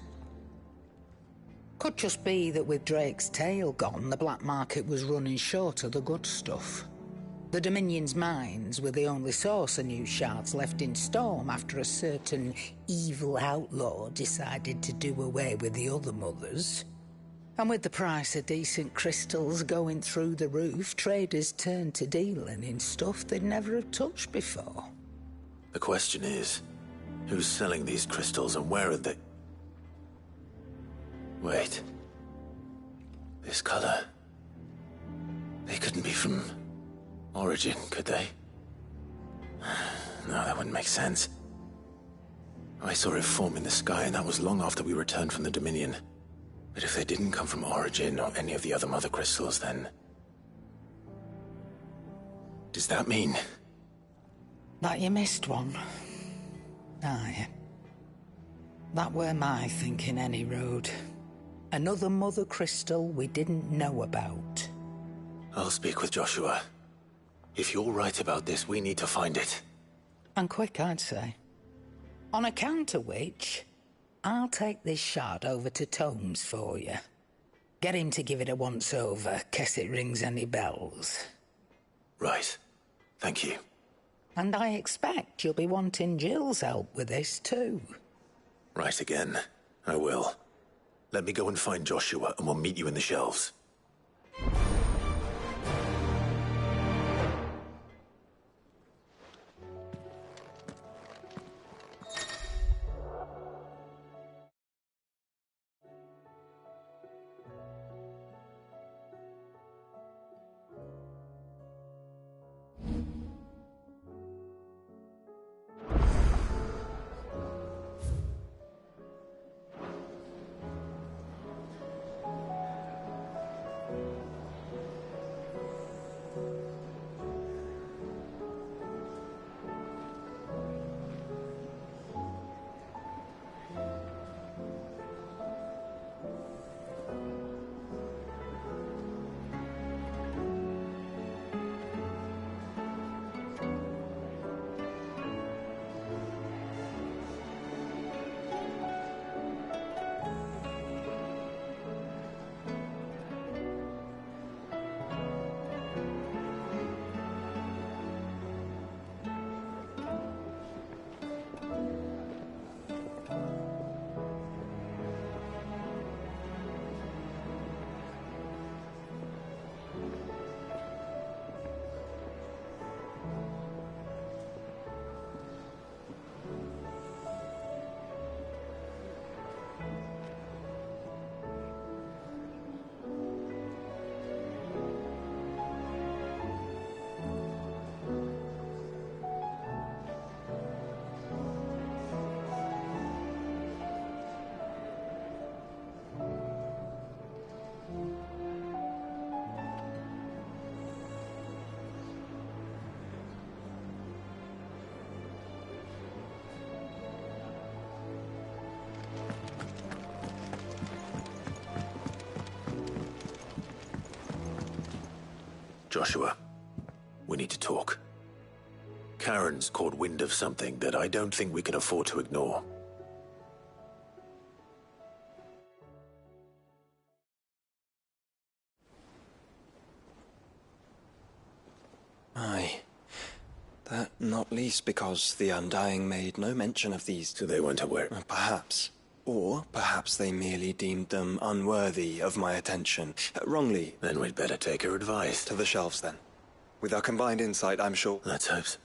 Could just be that with Drake's tail gone, the black market was running short of the good stuff. The Dominion's mines were the only source of new shards left in Storm after a certain evil outlaw decided to do away with the other mothers. And with the price of decent crystals going through the roof, traders turned to dealing in stuff they'd never have touched before. The question is, who's selling these crystals and where are they? Wait. This color. They couldn't be from Origin, could they? No, that wouldn't make sense. I saw it form in the sky, and that was long after we returned from the Dominion. But if they didn't come from Origin or any of the other mother crystals, then... does that mean... that you missed one? Aye. That were my thinking, any road. Another mother crystal we didn't know about. I'll speak with Joshua. If you're right about this, we need to find it. And quick, I'd say. On account of which, I'll take this shard over to Tomes for you. Get him to give it a once-over, case it rings any bells. Right. Thank you. And I expect you'll be wanting Jill's help with this, too. Right again. I will. Let me go and find Joshua, and we'll meet you in the shelves. Joshua, we need to talk. Karen's caught wind of something that I don't think we can afford to ignore. Aye. That not least because the Undying made no mention of these. So they weren't aware. Perhaps. Or perhaps they merely deemed them unworthy of my attention. Wrongly. Then we'd better take her advice. To the shelves, then. With our combined insight, I'm sure... Let's hope so.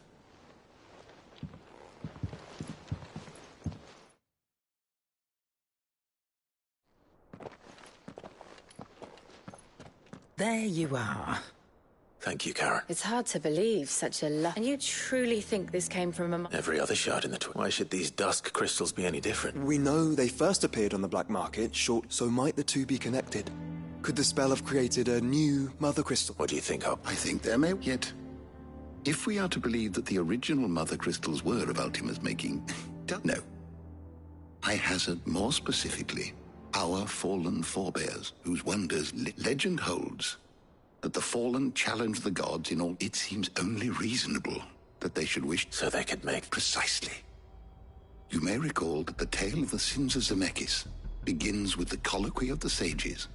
There you are. Thank you, Karen. It's hard to believe such a And you truly think this came from a... Every other shard in the Why should these dusk crystals be any different? We know they first appeared on the black market, so might the two be connected? Could the spell have created a new Mother Crystal? What do you think, Hop? I think there may yet. If we are to believe that the original Mother Crystals were of Ultima's making, no. I hazard more specifically our fallen forebears, whose wonders legend holds that the fallen challenged the gods in all. It seems only reasonable that they should wish... So they could make... Precisely. You may recall that the tale of the sins of Zemeckis begins with the colloquy of the sages,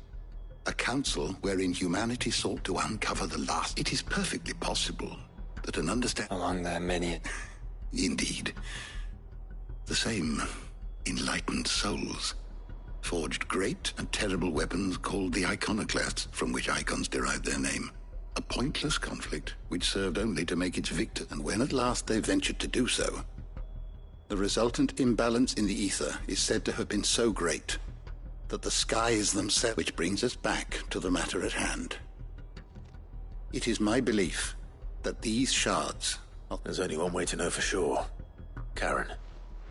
a council wherein humanity sought to uncover the last. It is perfectly possible that an understanding... Among their many... Indeed. The same enlightened souls forged great and terrible weapons called the iconoclasts, from which icons derive their name. A pointless conflict which served only to make its victor. And when at last they ventured to do so, the resultant imbalance in the ether is said to have been so great that the skies themselves... Which brings us back to the matter at hand. It is my belief that these shards... There's only one way to know for sure. Karen.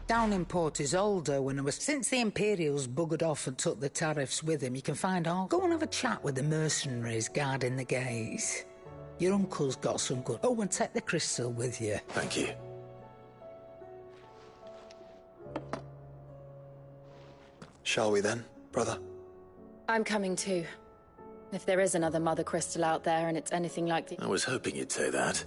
Down in Port Isolde, when it was... Since the Imperials buggered off and took the tariffs with him, you can find all... Go and have a chat with the mercenaries guarding the gates. Your uncle's got some good... Oh, and take the crystal with you. Thank you. Shall we then, brother? I'm coming too. If there is another Mother Crystal out there and it's anything like the... I was hoping you'd say that.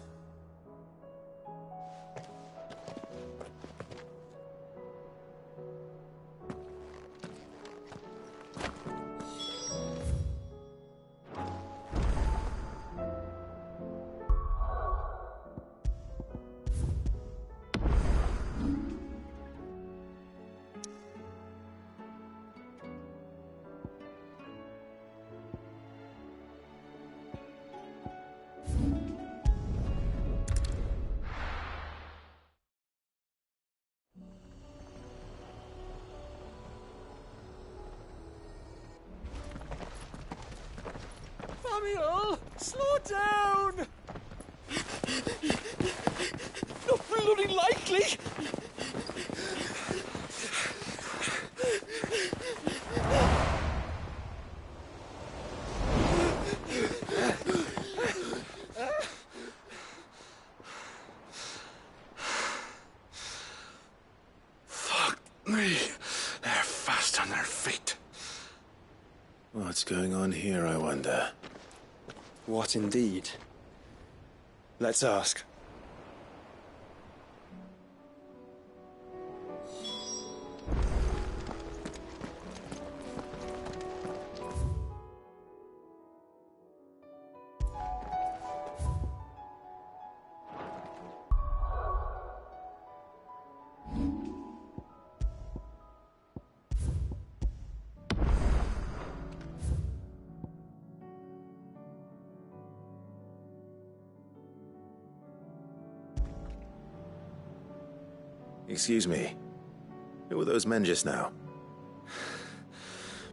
Slow down! Not bloody likely! Fuck me. They're fast on their feet. What's going on here, I wonder? What indeed? Let's ask. Excuse me. Who were those men just now?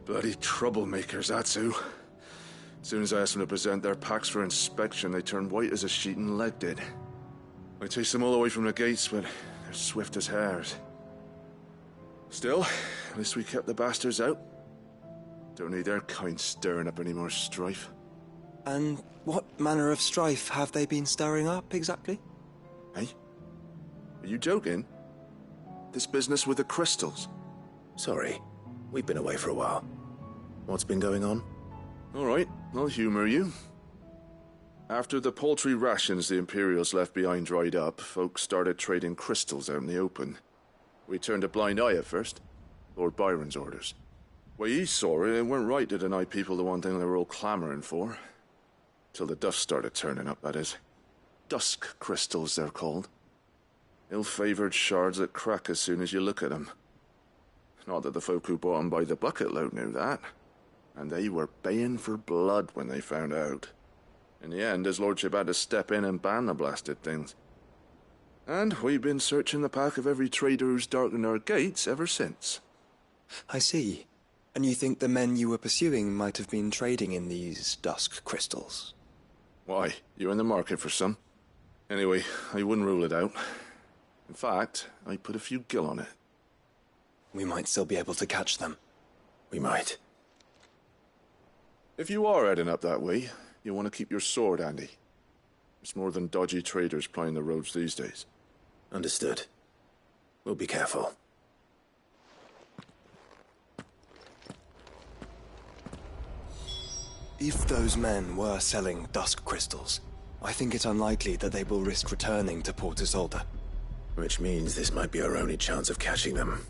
Bloody troublemakers, that's who. As soon as I asked them to present their packs for inspection, they turned white as a sheet and legged it. I chased them all away from the gates, but they're swift as hares. Still, at least we kept the bastards out. Don't need their kind stirring up any more strife. And what manner of strife have they been stirring up, exactly? Hey? Are you joking? This business with the crystals? Sorry. We've been away for a while. What's been going on? All right, I'll humor you. After the paltry rations the Imperials left behind dried up, folks started trading crystals out in the open. We turned a blind eye at first. Lord Byron's orders. Way he saw it, it weren't right to deny people the one thing they were all clamoring for. Till the dust started turning up, that is. Dusk crystals, they're called. Ill-favored shards that crack as soon as you look at them. Not that the folk who bought 'em by the bucket load knew that. And they were baying for blood when they found out. In the end, his lordship had to step in and ban the blasted things. And we've been searching the pack of every trader who's darkened our gates ever since. I see. And you think the men you were pursuing might have been trading in these dusk crystals? Why, you're in the market for some. Anyway, I wouldn't rule it out. In fact, I put a few gil on it. We might still be able to catch them. We might. If you are heading up that way, you want to keep your sword handy. It's more than dodgy traders plying the roads these days. Understood. We'll be careful. If those men were selling dusk crystals, I think it unlikely that they will risk returning to Port Isolde. Which means this might be our only chance of catching them.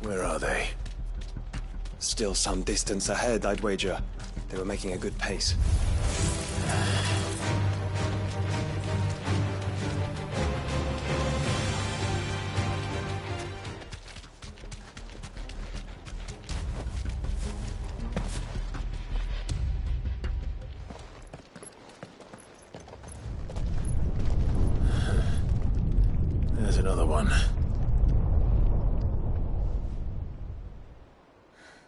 Where are they? Still some distance ahead, I'd wager. They were making a good pace. There's another one.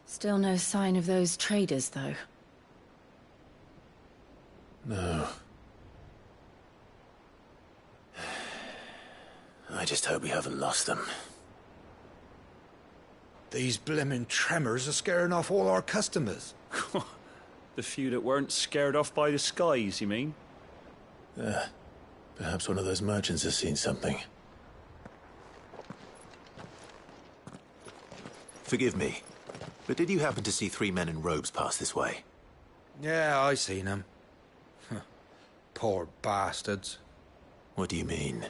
Still no sign of those traders, though. No. I just hope we haven't lost them. These blimmin' tremors are scaring off all our customers. The few that weren't scared off by the skies, you mean? Perhaps one of those merchants has seen something. Forgive me, but did you happen to see 3 men in robes pass this way? Yeah, I seen them. Poor bastards. What do you mean?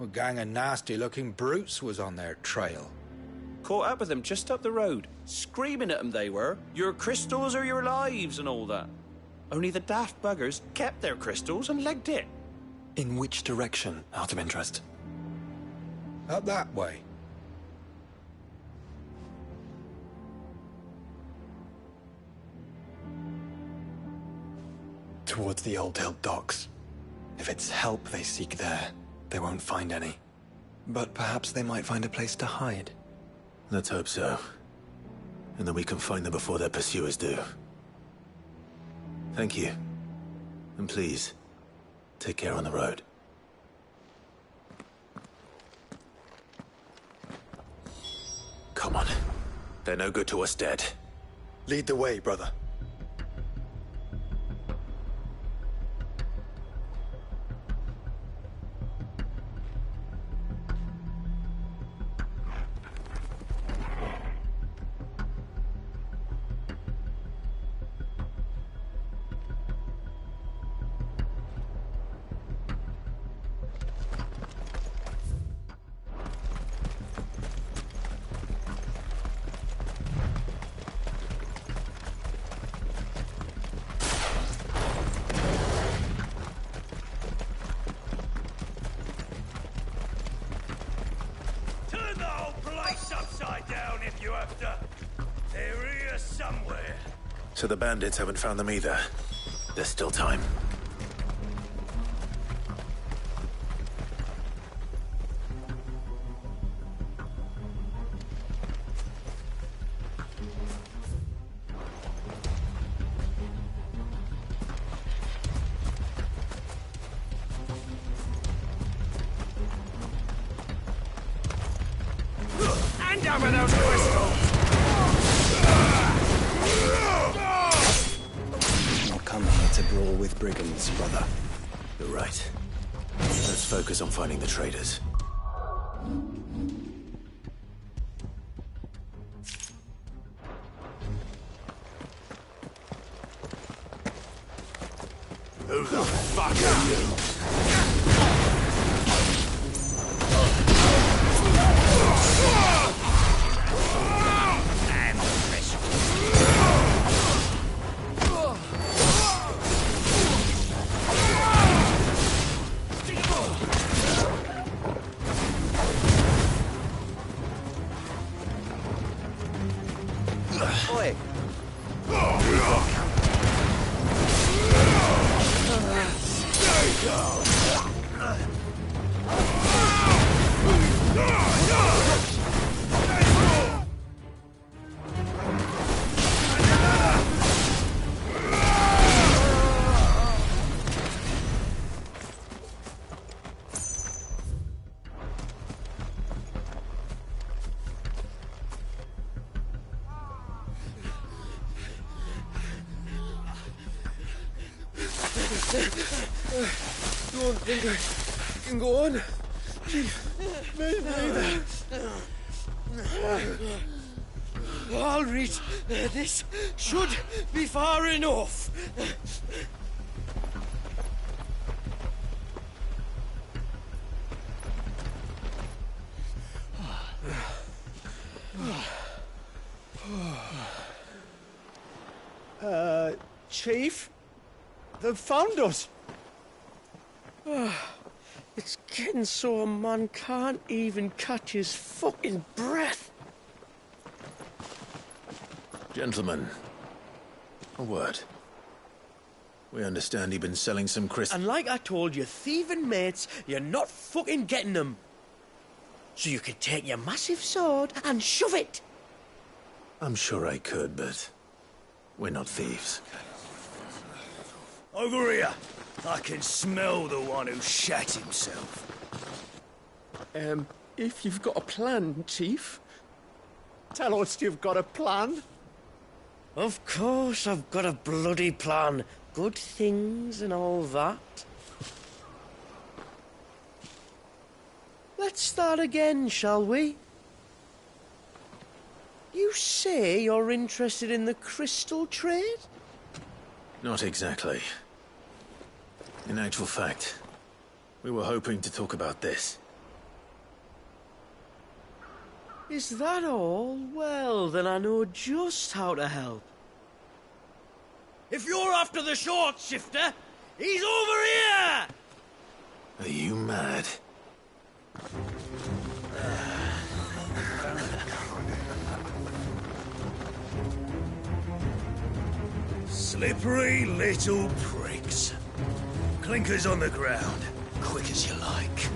A gang of nasty-looking brutes was on their trail. Caught up with them just up the road, screaming at them they were. Your crystals are your lives and all that. Only the daft buggers kept their crystals and legged it. In which direction, out of interest? Up that way. Towards the Old Hill docks. If it's help they seek there, they won't find any. But perhaps they might find a place to hide. Let's hope so. And then we can find them before their pursuers do. Thank you. And please, take care on the road. Come on. They're no good to us dead. Lead the way, brother. So the bandits haven't found them either. There's still time. Hand over those crystals! Not come here to brawl with brigands, brother. You're right. Let's focus on finding the traitors. Who the fuck are you? Oi! Don't think I can go on. Maybe. I'll reach. This should be far enough. Chief? They've found us. It's getting so a man can't even catch his fucking breath. Gentlemen, a word. We understand you've been selling some crystals. And like I told your thieving mates, you're not fucking getting them. So you can take your massive sword and shove it. I'm sure I could, but we're not thieves. Over here. I can smell the one who shat himself. If you've got a plan, Chief, tell us you've got a plan. Of course I've got a bloody plan. Good things and all that. Let's start again, shall we? You say you're interested in the crystal trade? Not exactly. In actual fact, we were hoping to talk about this. Is that all? Well, then I know just how to help. If you're after the short shifter, he's over here! Are you mad? Slippery little pricks. Clinkers on the ground, quick as you like.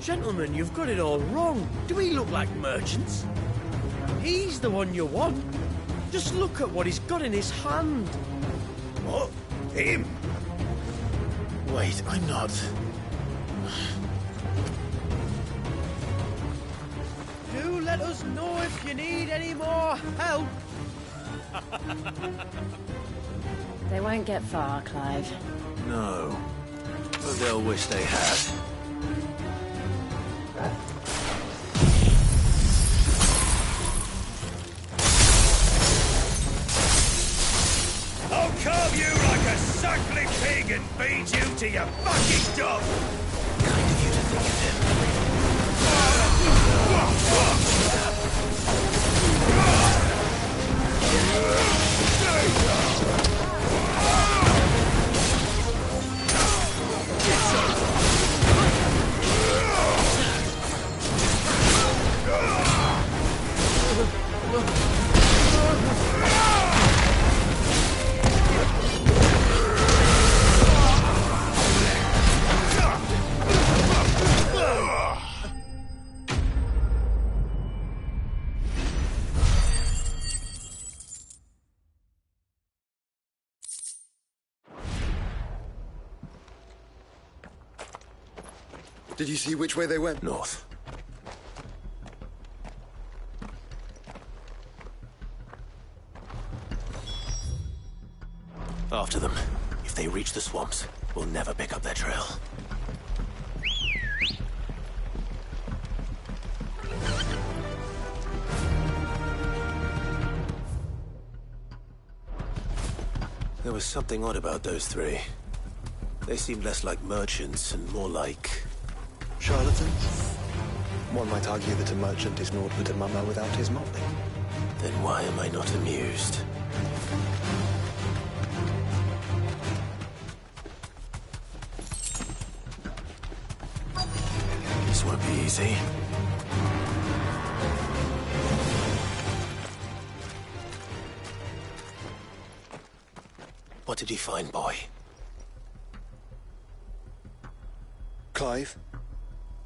Gentlemen, you've got it all wrong. Do we look like merchants? He's the one you want. Just look at what he's got in his hand. What? Him? Wait, I'm not. Do let us know if you need any more help. They won't get far, Clive. No. But they'll wish they had. I'll carve you like a suckling pig and feed you to your fucking dog! Kind of you to think of him. Did you see which way they went? North. After them. If they reach the swamps, we'll never pick up their trail. There was something odd about those three. They seemed less like merchants and more like... charlatans? One might argue that a merchant is naught but a mummer without his motley. Then why am I not amused? This won't be easy. What did he find, boy? Clive,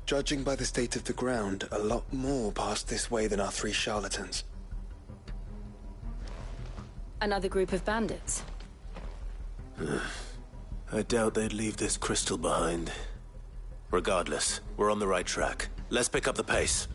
judging by the state of the ground, a lot more passed this way than our three charlatans. Another group of bandits. I doubt they'd leave this crystal behind. Regardless, we're on the right track. Let's pick up the pace.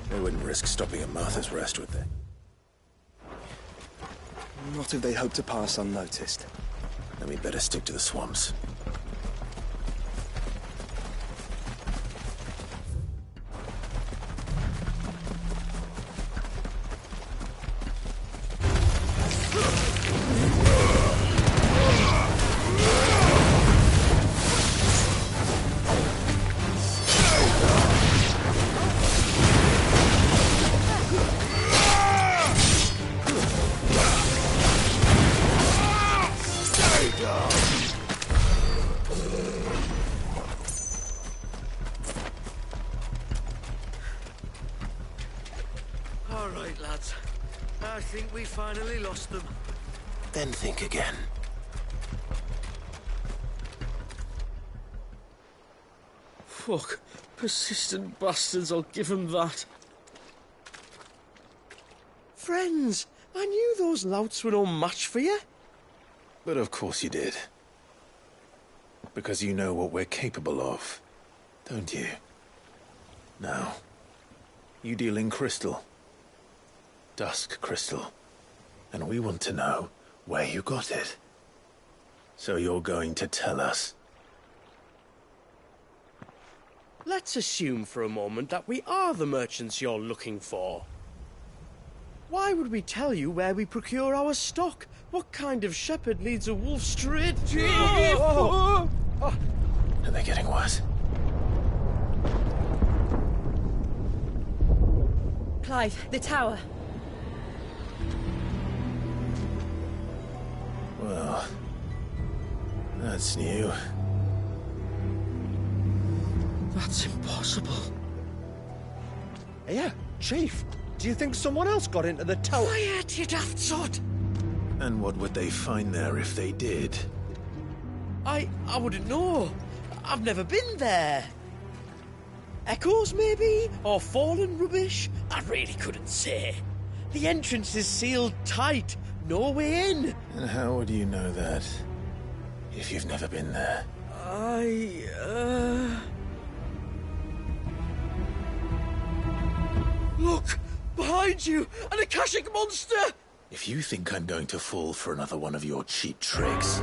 They wouldn't risk stopping at Martha's Rest, would they? Not if they hope to pass unnoticed. Then we better stick to the swamps. All right, lads. I think we finally lost them. Then think again. Fuck. Persistent bastards, I'll give them that. Friends, I knew those louts were no match for you. But of course you did. Because you know what we're capable of, don't you? Now, you deal in crystal. Dusk crystal. And we want to know where you got it. So you're going to tell us. Let's assume for a moment that we are the merchants you're looking for. Why would we tell you where we procure our stock? What kind of shepherd leads a wolf straight to... Are they getting worse? Clive, the tower. Well, that's new. That's impossible. Yeah, Chief. Do you think someone else got into the tower? Quiet, you daft sod! And what would they find there if they did? I wouldn't know. I've never been there. Echoes, maybe? Or fallen rubbish? I really couldn't say. The entrance is sealed tight. No way in. And how would you know that? If you've never been there? Look! Behind you! An Akashic monster! If you think I'm going to fall for another one of your cheap tricks...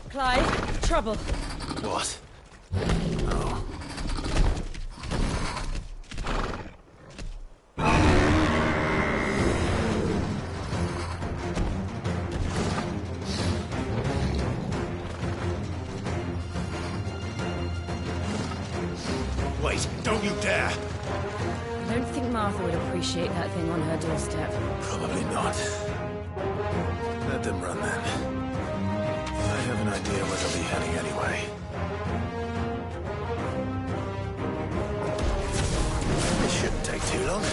Clive, trouble. What? Oh. Wait, don't you dare! I don't think Martha would appreciate that thing on her doorstep. Probably not. Let them run then. I have an idea where they'll be heading anyway. This shouldn't take too long.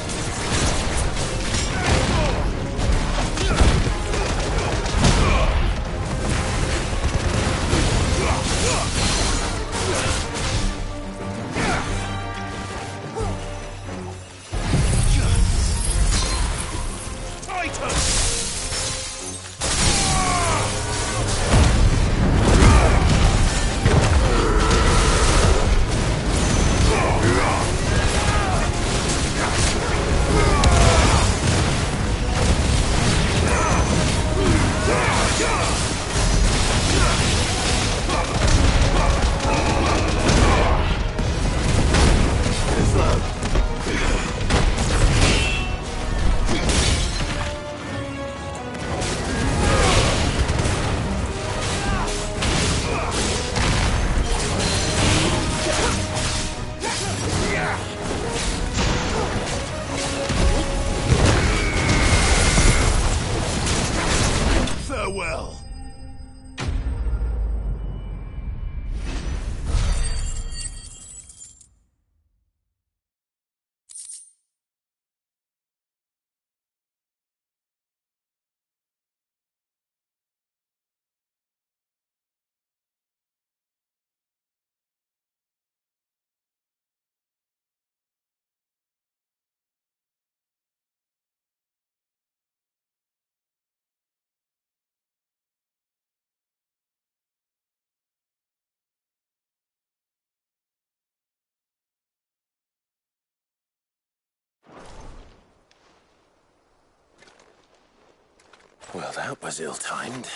Well, that was ill-timed.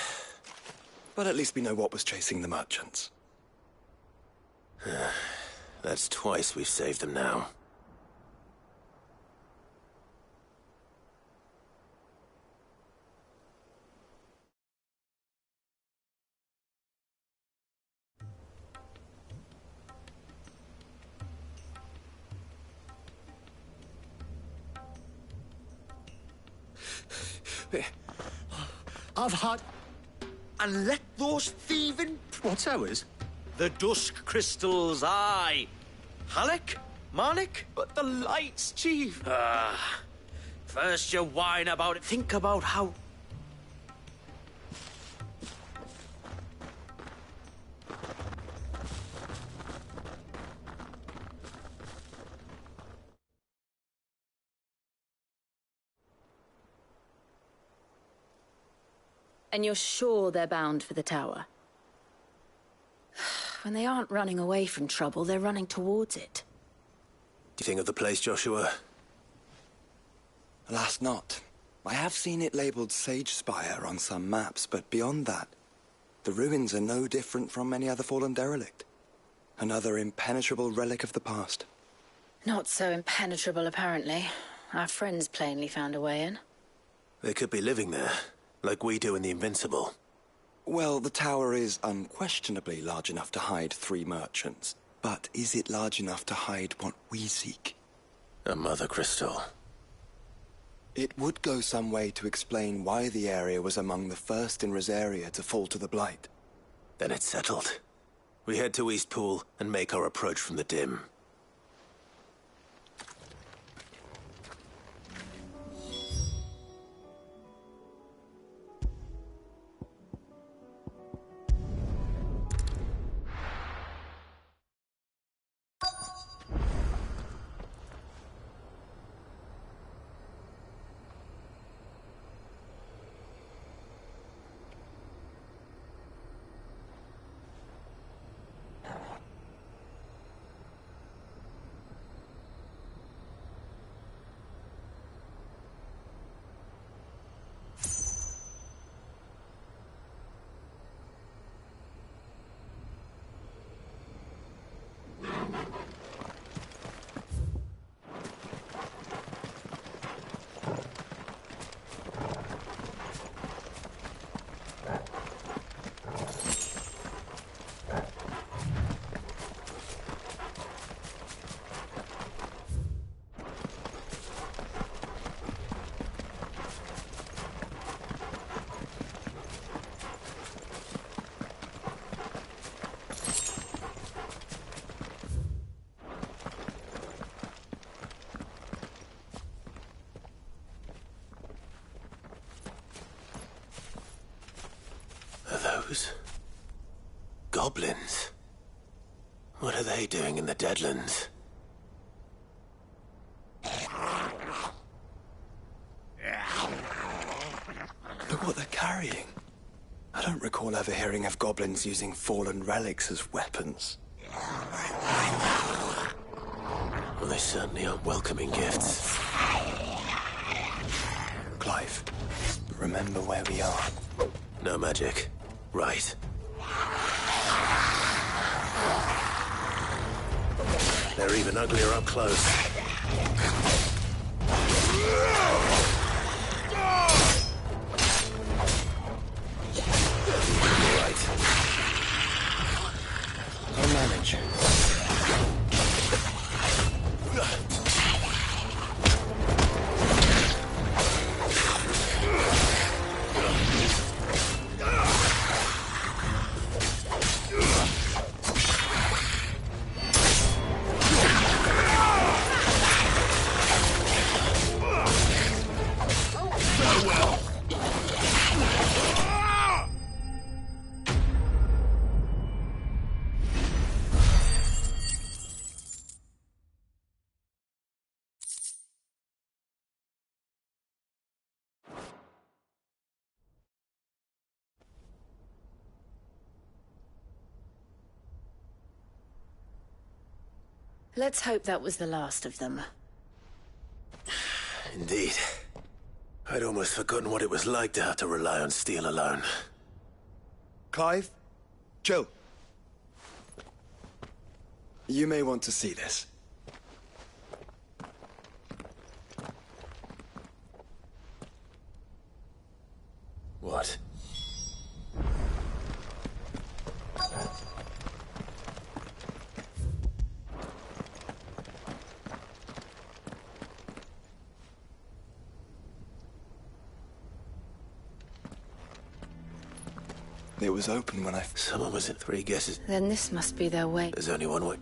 But at least we know what was chasing the merchants. That's twice we've saved them now. I've had... And let those thieving... What's ours? The dusk crystals, aye. Halleck? Marnick? But the lights, Chief. First you whine about it, think about how... And you're sure they're bound for the tower? When they aren't running away from trouble, they're running towards it. Do you think of the place, Joshua? Alas, not. I have seen it labelled Sage Spire on some maps, but beyond that, the ruins are no different from any other fallen derelict. Another impenetrable relic of the past. Not so impenetrable, apparently. Our friends plainly found a way in. They could be living there, like we do in the Invincible. Well, the tower is unquestionably large enough to hide 3 merchants. But is it large enough to hide what we seek? A mother crystal. It would go some way to explain why the area was among the first in Rosaria to fall to the Blight. Then it's settled. We head to Eastpool and make our approach from the dim. Goblins? What are they doing in the Deadlands? Look what they're carrying. I don't recall ever hearing of goblins using fallen relics as weapons. Well, they certainly aren't welcoming gifts. Clive, remember where we are. No magic. Right. They're even uglier up close. Right. I'll manage. Let's hope that was the last of them. Indeed. I'd almost forgotten what it was like to have to rely on steel alone. Clive? Joe? You may want to see this. What? It was open when I... Someone was in 3 guesses. Then this must be their way. There's only one way.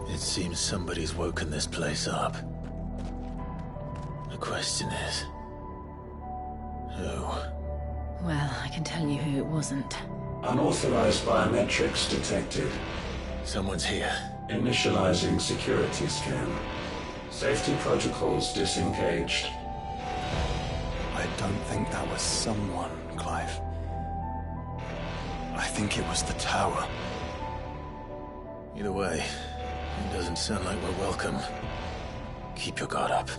It seems somebody's woken this place up. The question is... who? Well, I can tell you who it wasn't. Unauthorized biometrics detected. Someone's here. Initializing security scan. Safety protocols disengaged. I don't think that was someone, Clive. I think it was the tower. Either way, it doesn't sound like we're welcome. Keep your guard up.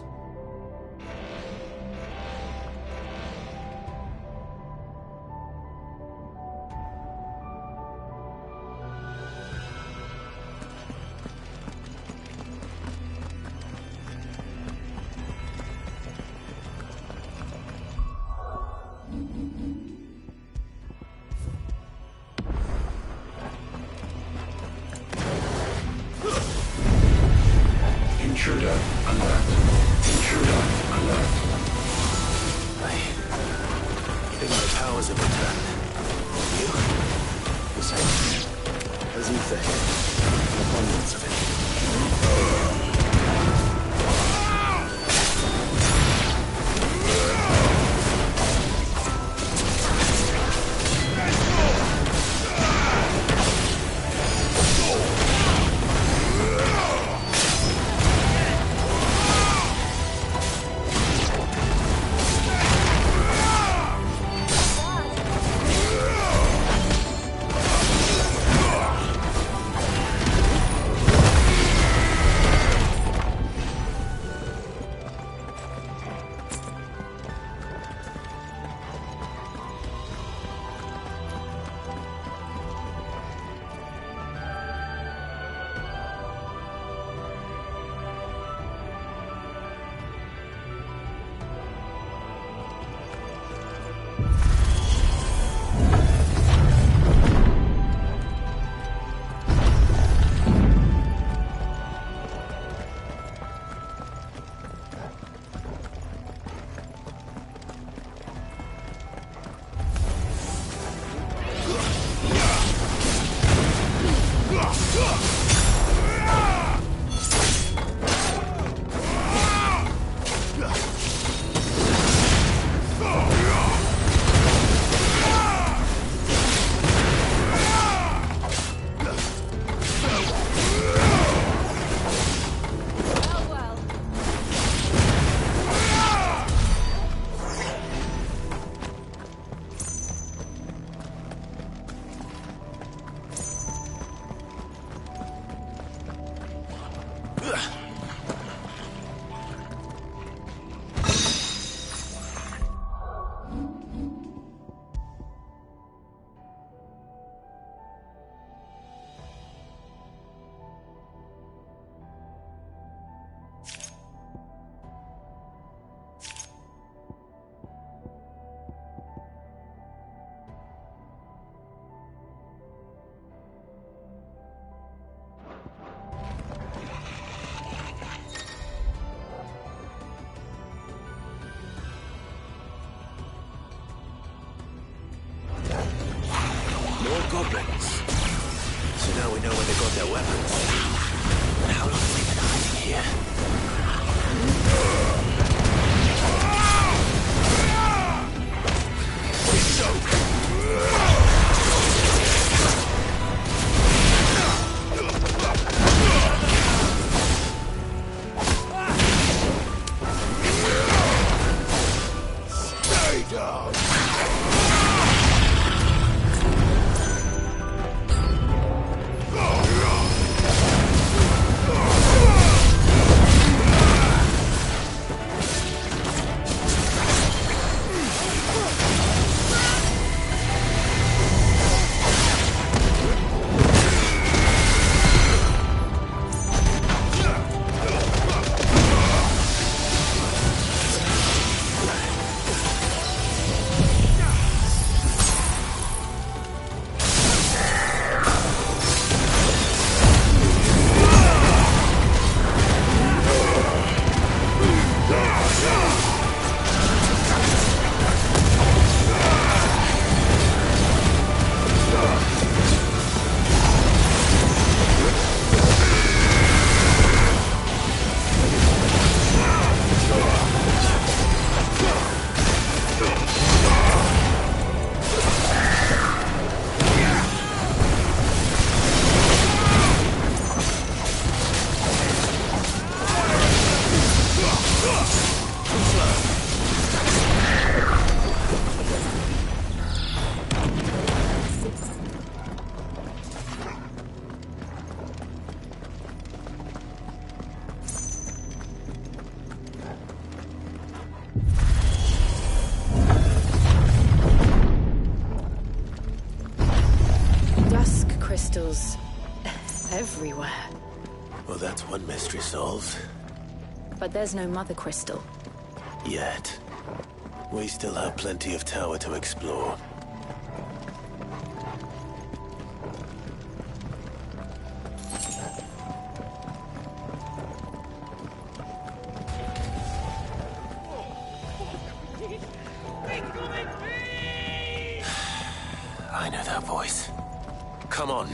Intruder alert. Intruder alert. I think my powers have returned. You? The same. As you think. An abundance of it. weapons. So now we know where they got their weapons. But how long have they been hiding here? Stay down! Crystals everywhere. Well, that's one mystery solved. But there's no mother crystal. Yet. We still have plenty of tower to explore. I know that voice. Come on.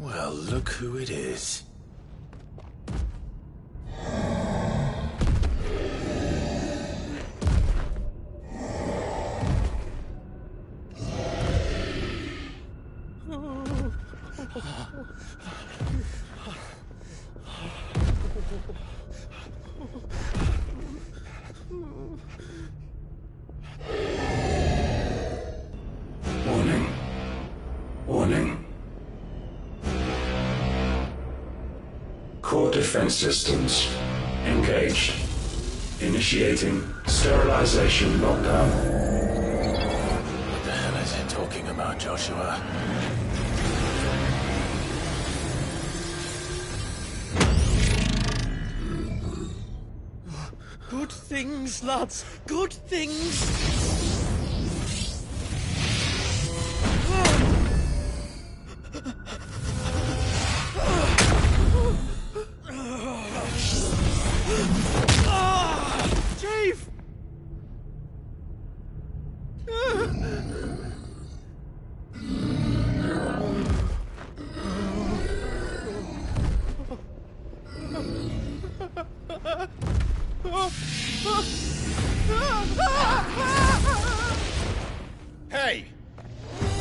Well, look who it is. Warning. Warning. Core defense systems engaged. Initiating sterilization lockdown. What the hell is it talking about, Joshua? Good things, lads. Good things. Chief! Hey!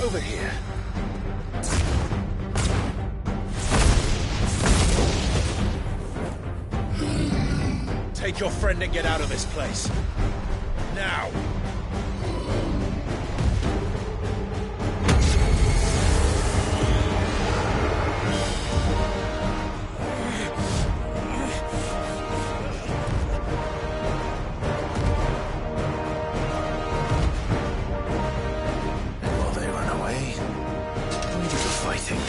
Over here. Take your friend and get out of this place. Now! And while they run away, we do the fighting.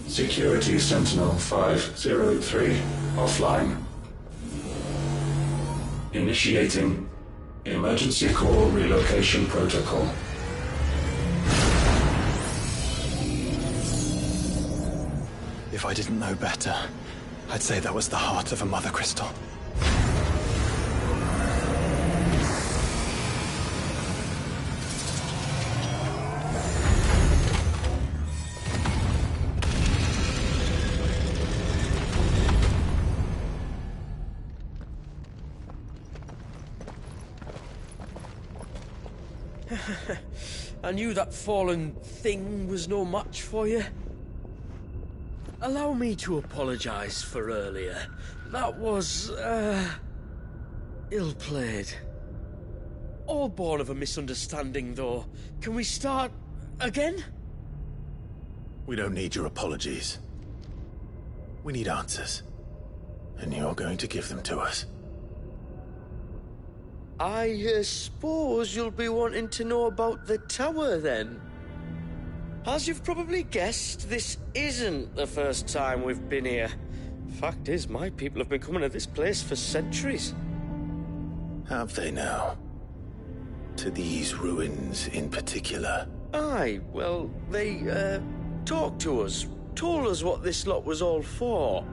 Security Sentinel 503 offline. Initiating emergency call relocation protocol. If I didn't know better, I'd say that was the heart of a mother crystal. I knew that fallen thing was no match for you. Allow me to apologise for earlier. That was, ill-played. All born of a misunderstanding, though. Can we start again? We don't need your apologies. We need answers. And you're going to give them to us. I suppose you'll be wanting to know about the tower, then. As you've probably guessed, this isn't the first time we've been here. Fact is, my people have been coming to this place for centuries. Have they now? To these ruins in particular? Aye, well, they, talked to us. Told us what this lot was all for.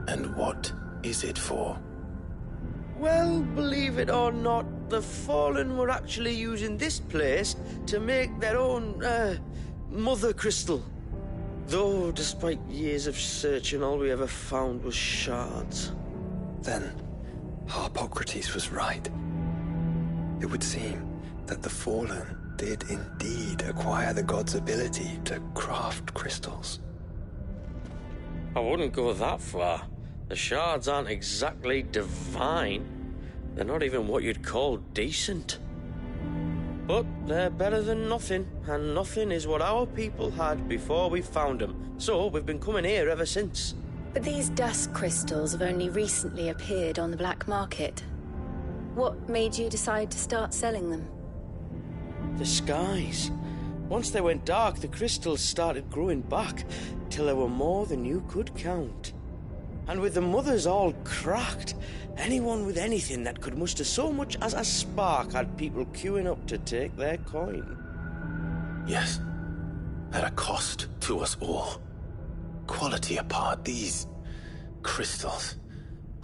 And what is it for? Well, believe it or not, the Fallen were actually using this place to make their own, mother crystal. Though, despite years of searching, all we ever found was shards. Then, Harpocrates was right. It would seem that the Fallen did indeed acquire the god's ability to craft crystals. I wouldn't go that far. The shards aren't exactly divine. They're not even what you'd call decent. But they're better than nothing, and nothing is what our people had before we found them. So we've been coming here ever since. But these dust crystals have only recently appeared on the black market. What made you decide to start selling them? The skies. Once they went dark, the crystals started growing back, till there were more than you could count. And with the mothers all cracked, anyone with anything that could muster so much as a spark had people queuing up to take their coin. Yes. At a cost to us all. Quality apart, these crystals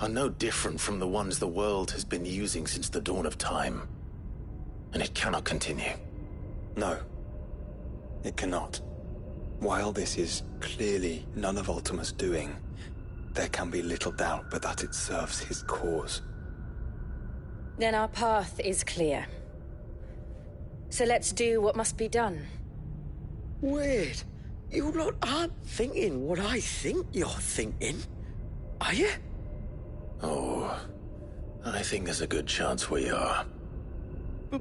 are no different from the ones the world has been using since the dawn of time. And it cannot continue. No, it cannot. While this is clearly none of Ultima's doing, there can be little doubt but that it serves his cause. Then our path is clear. So let's do what must be done. Wait, you lot aren't thinking what I think you're thinking, are you? Oh, I think there's a good chance we are. But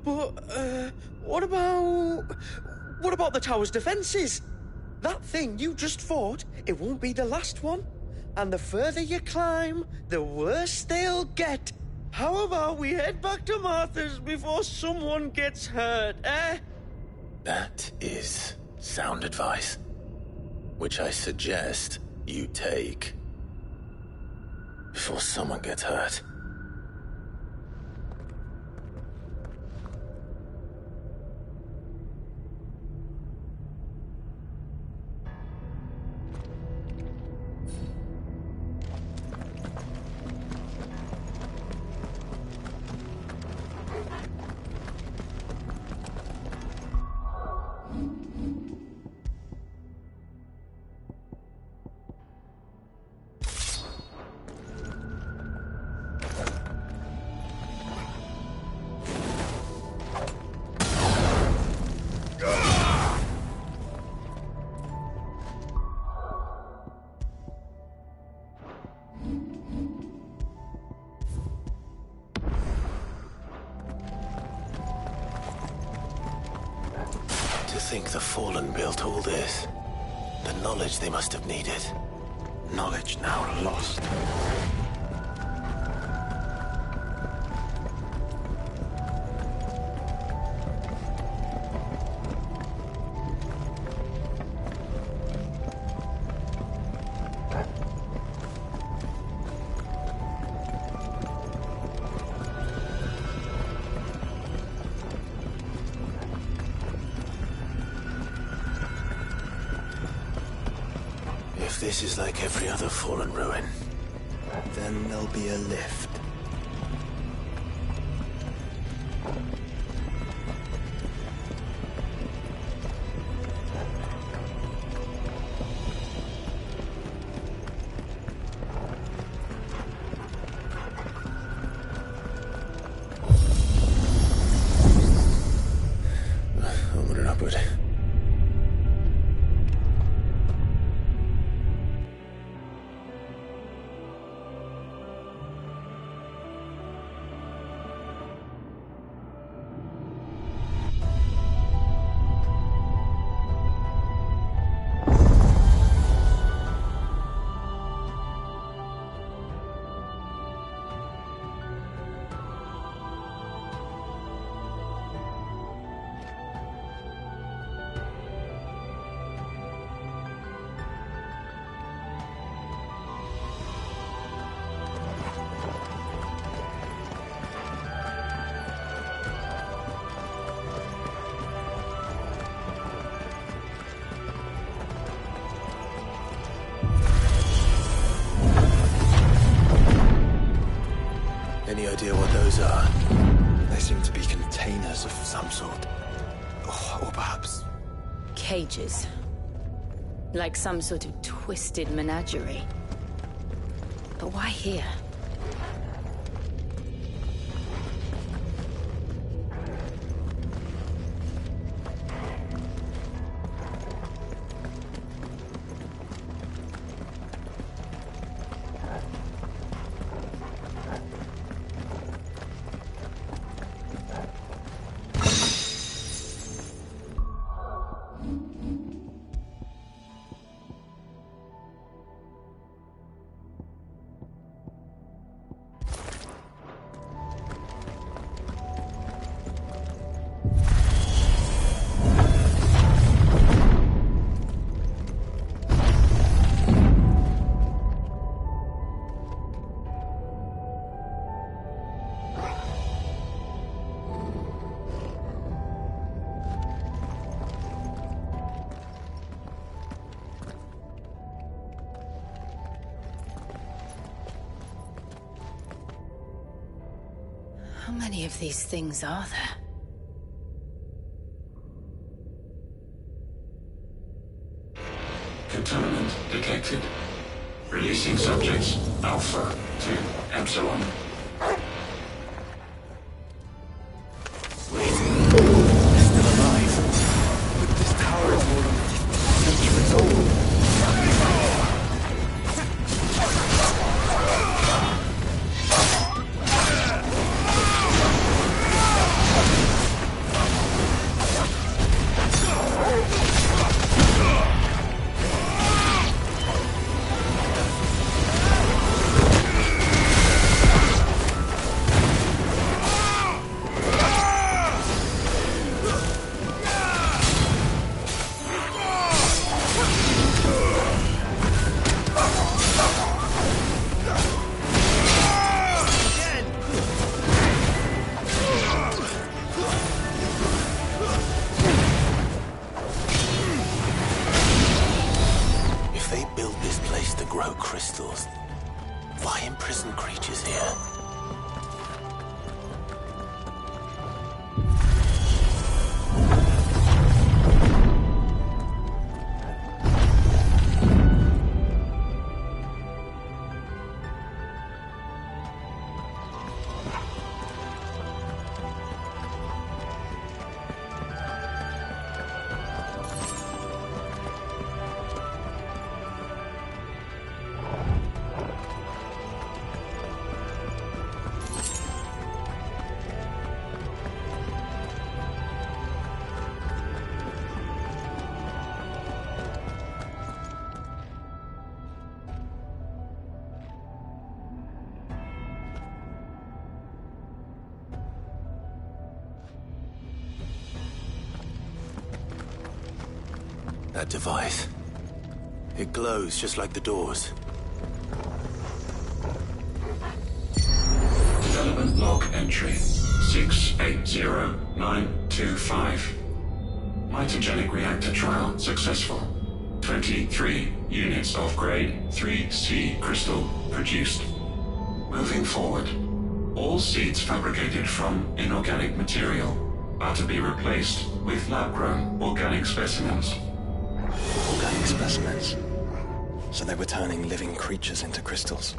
what about the tower's defenses? That thing you just fought, it won't be the last one. And the further you climb, the worse they'll get. How about we head back to Martha's before someone gets hurt, eh? That is sound advice, which I suggest you take before someone gets hurt. think the Fallen built all this? The knowledge they must have needed. Knowledge now lost. If this is like every other Fallen ruin, then there'll be a lift. Onward and upward. Any idea what those are? They seem to be containers of some sort. Or perhaps... Cages. Like some sort of twisted menagerie. But why here? How many of these things are there? Contaminant detected. Releasing subjects Alpha to Epsilon. crystals. Why imprison creatures here? That device. It glows just like the doors. Development log entry 680925. Mitogenic reactor trial successful. 23 units of grade 3C crystal produced. Moving forward, all seeds fabricated from inorganic material are to be replaced with lab-grown organic specimens. Organic specimens? So they were turning living creatures into crystals.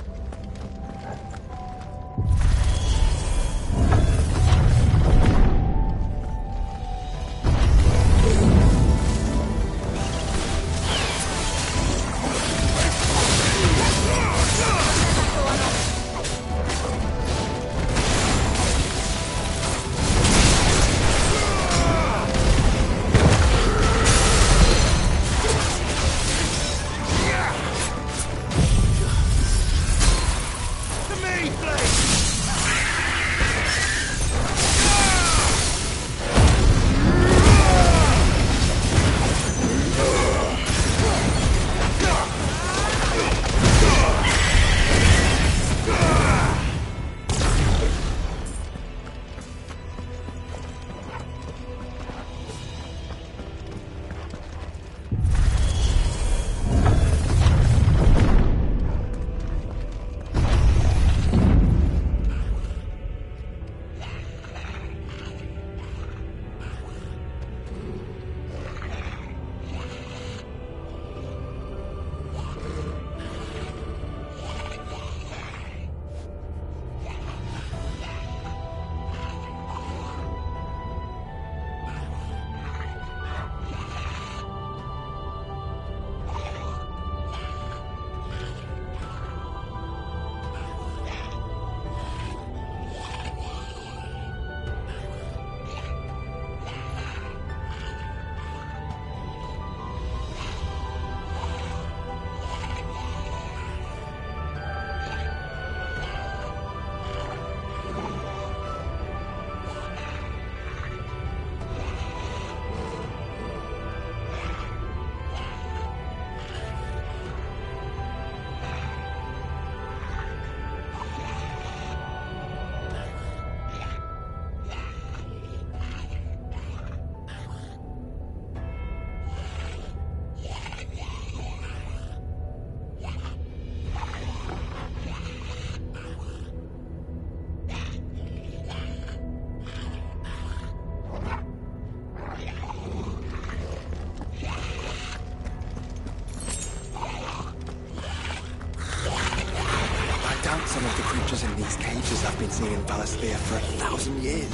Some of the creatures in these cages have been seen in Valisthea for 1,000 years.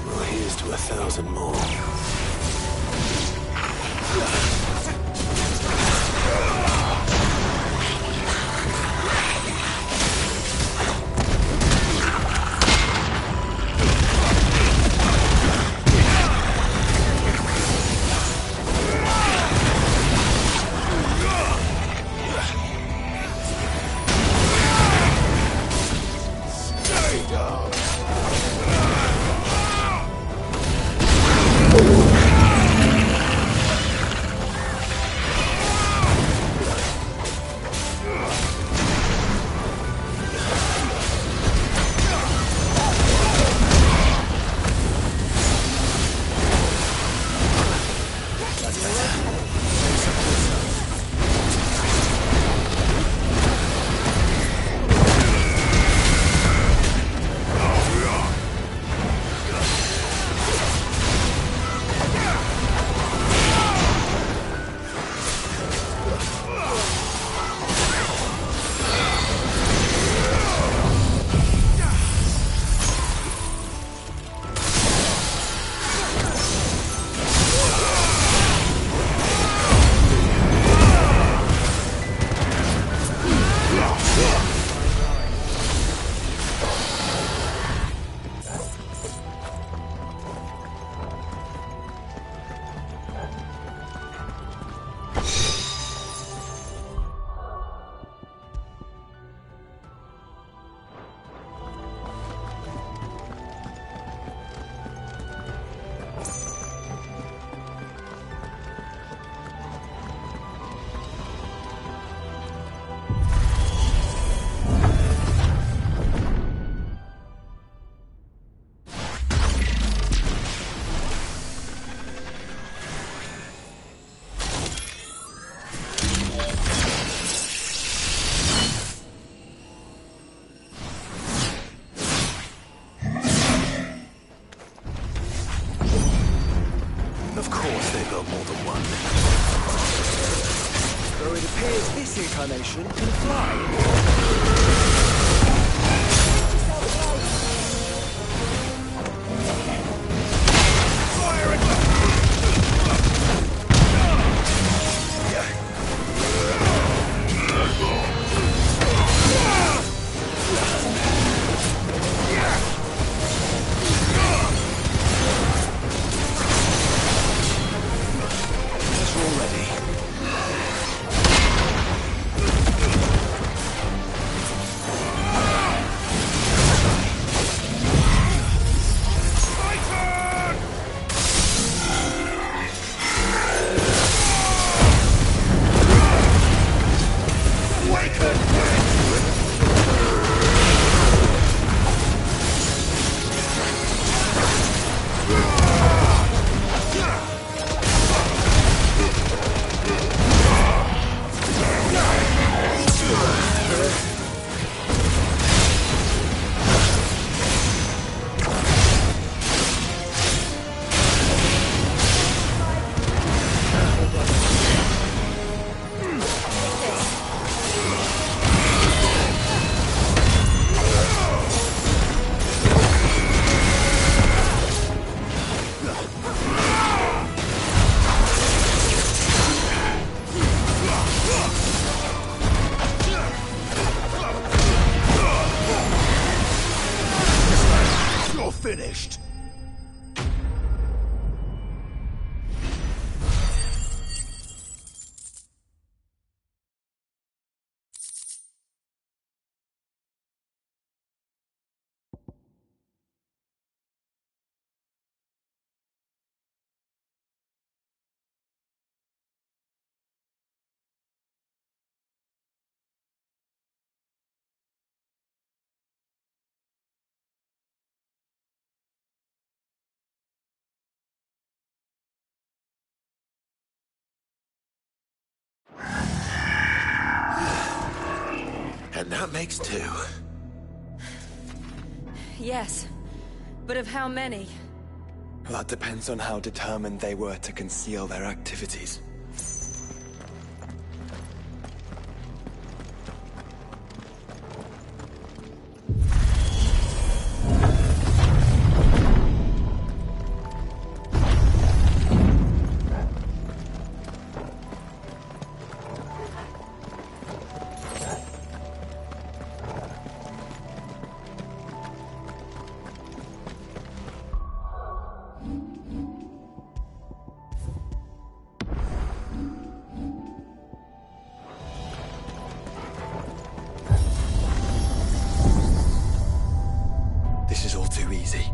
Well, here's to 1,000 more. Stay down. Of course they've got more than one. Though it appears this incarnation can fly. Finished. And that makes 2. Yes, but of how many? That depends on how determined they were to conceal their activities. This is all too easy.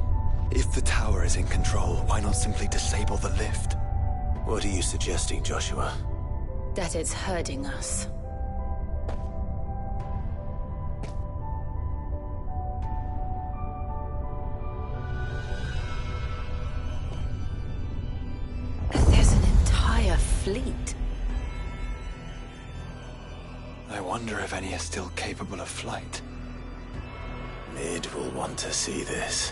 If the tower is in control, why not simply disable the lift? What are you suggesting, Joshua? That it's hurting us. There's an entire fleet. I wonder if any are still capable of flight. Mid will want to see this.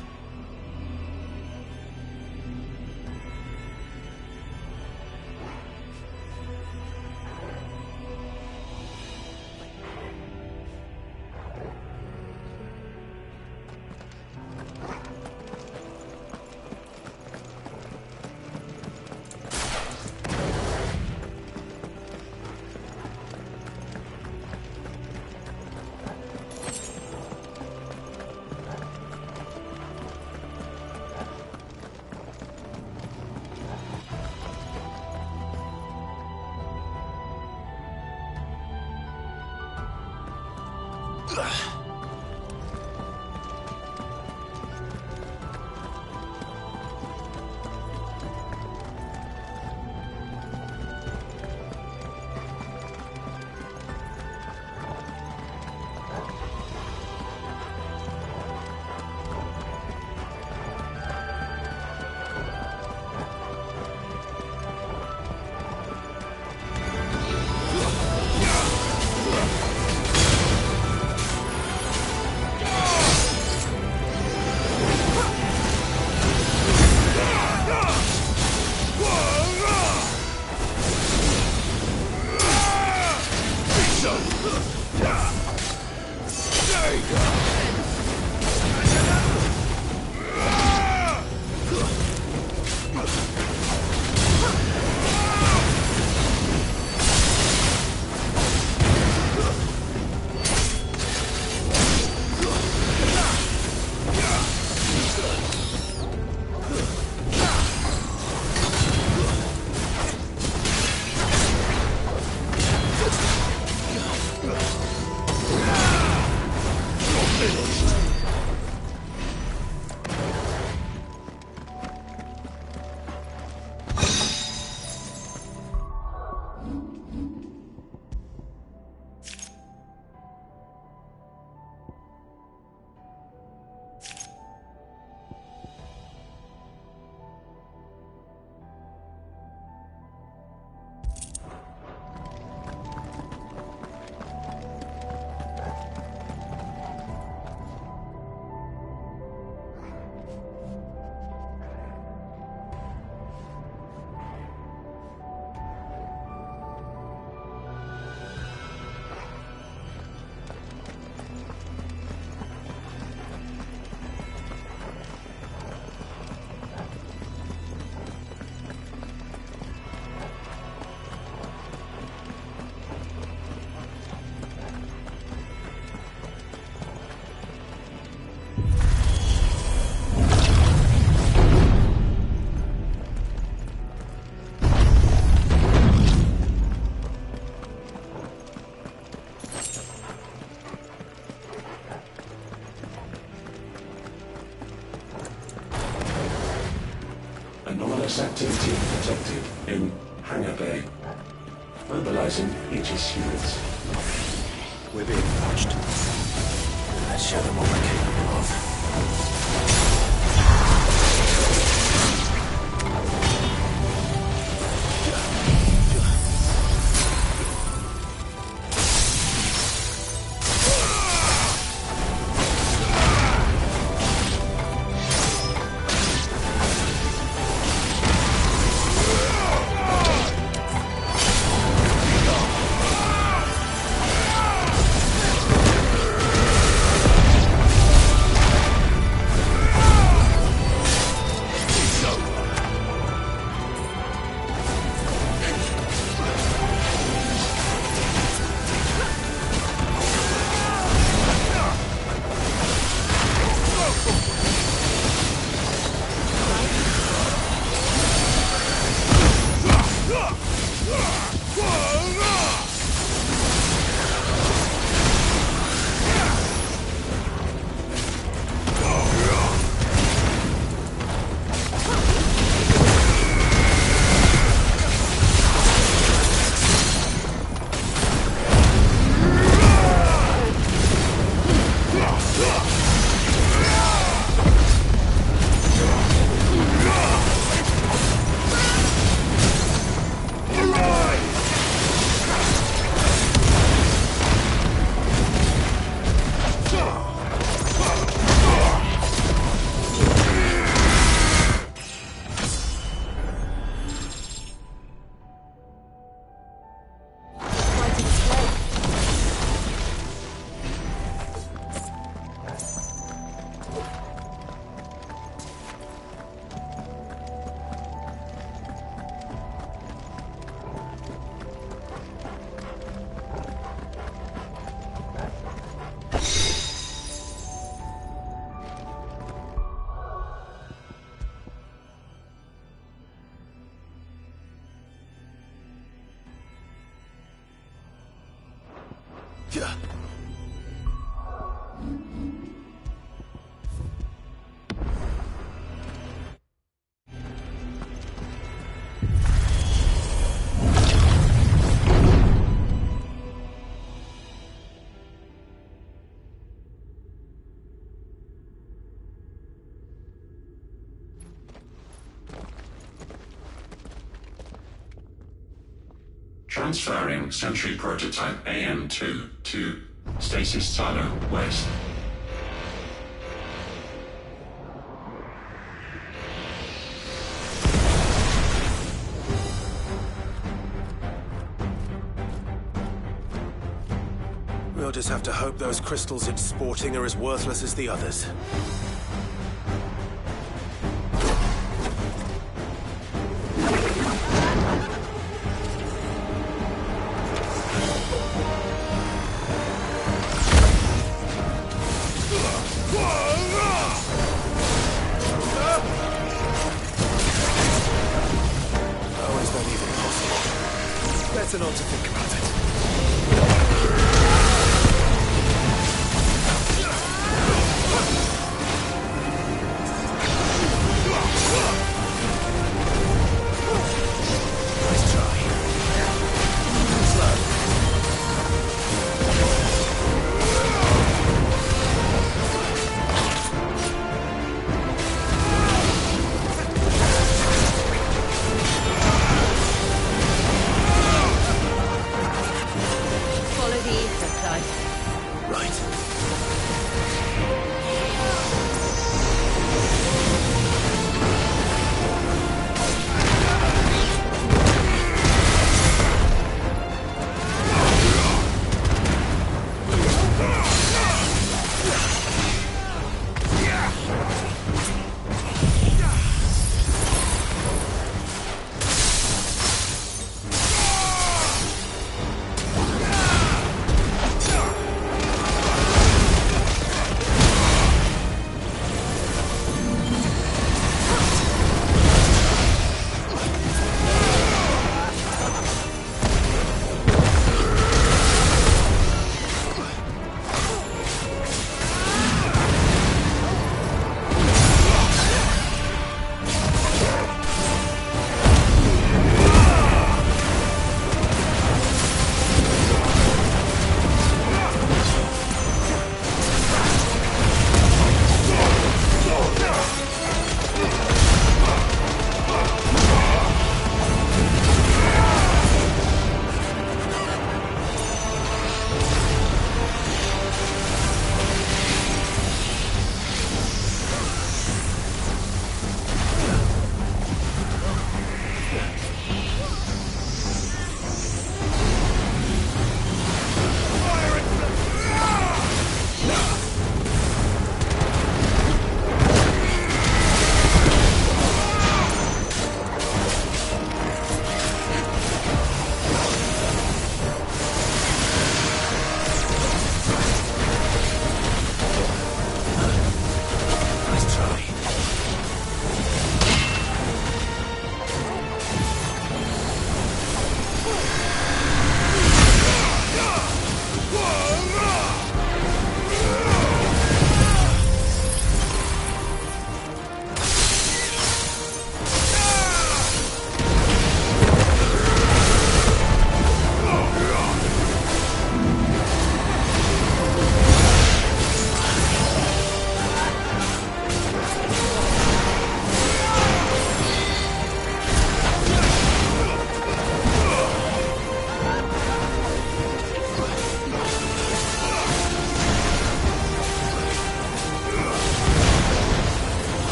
Hangar Bay. Mobilizing Aegis units. We're being watched. Let's show them what we're capable of. Transferring Sentry Prototype AM2 to Stasis Silo West. We'll just have to hope those crystals it's sporting are as worthless as the others. Better not to think about it. Nice try. Slow.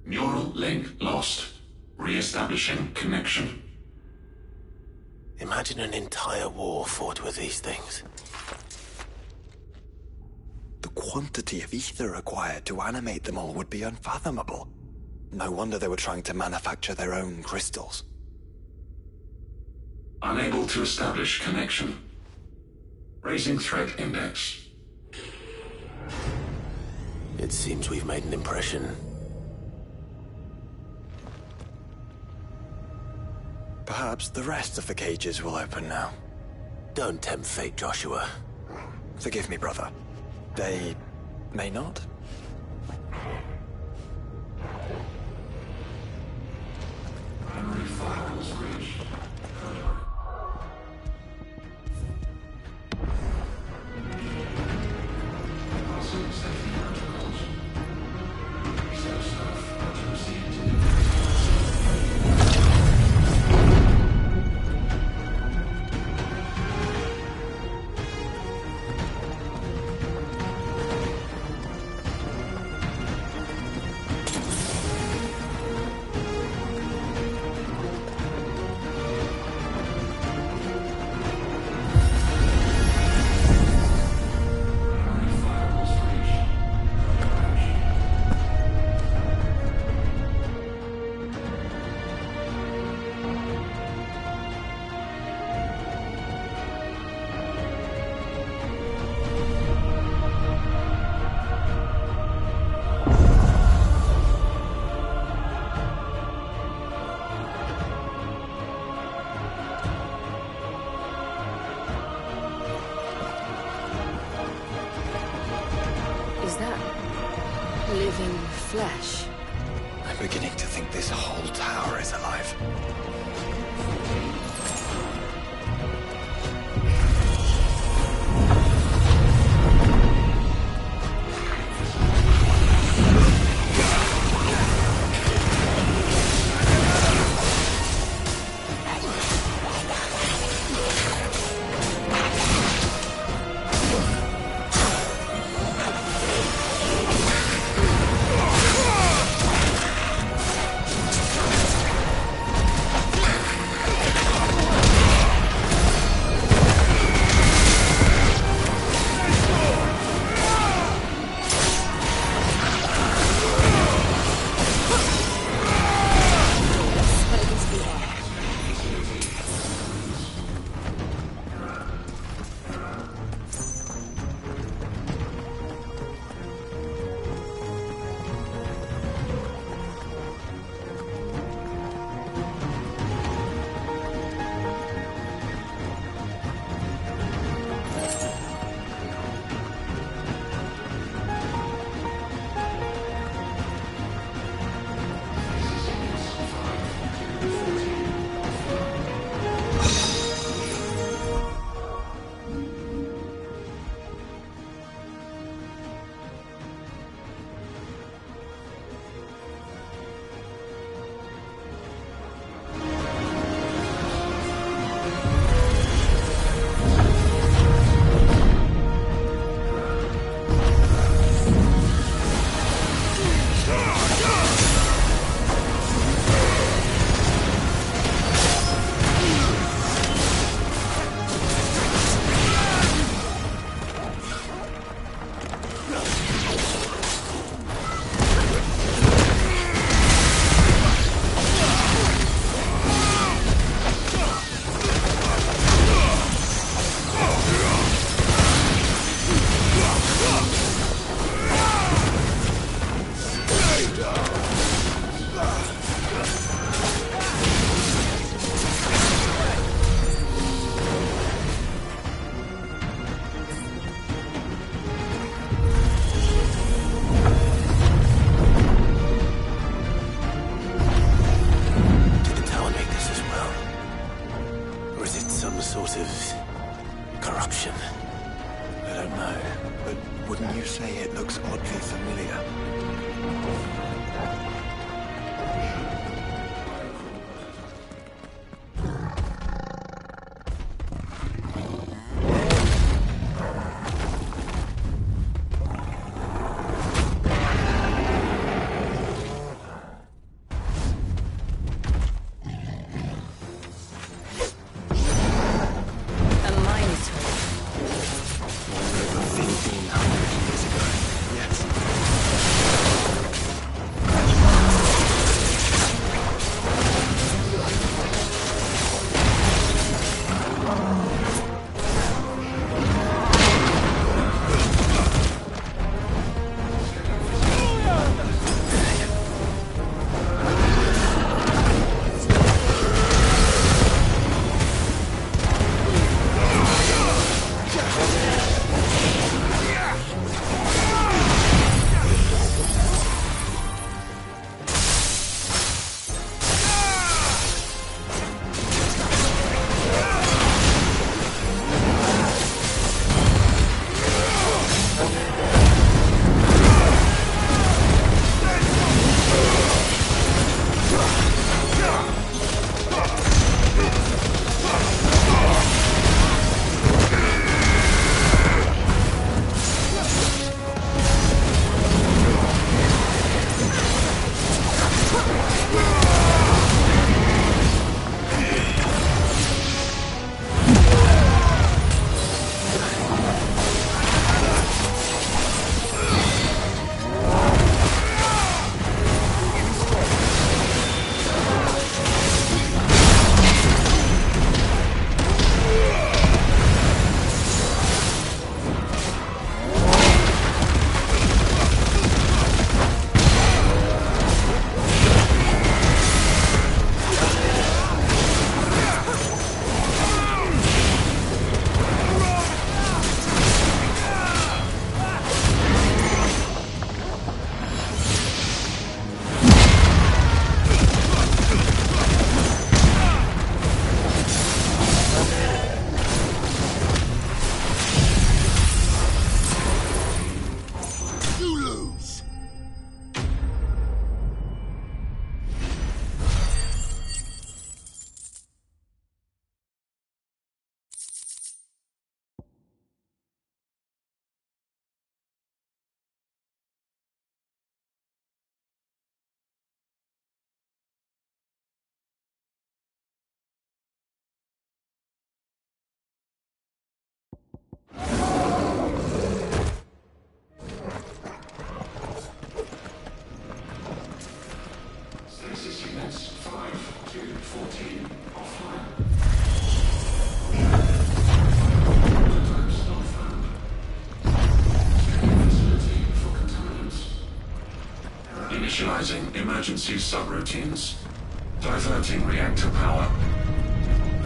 Neural link lost. Re-establishing connection. Imagine an entire war fought with these things. The quantity of ether required to animate them all would be unfathomable. No wonder they were trying to manufacture their own crystals. Unable to establish connection. Raising threat index. It seems we've made an impression. Perhaps the rest of the cages will open now. Don't tempt fate, Joshua. Forgive me, brother. They may not? Primary firewalls breached. Passing safety protocols. Research staff are to receive delivery. Is that living flesh? I'm beginning to think this whole tower is alive. Initializing emergency subroutines. Diverting reactor power.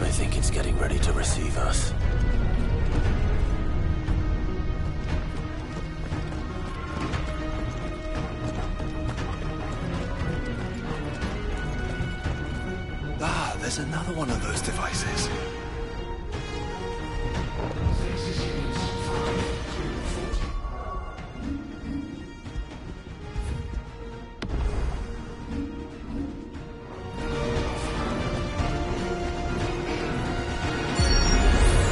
I think it's getting ready to receive us. Ah, there's another one of those devices.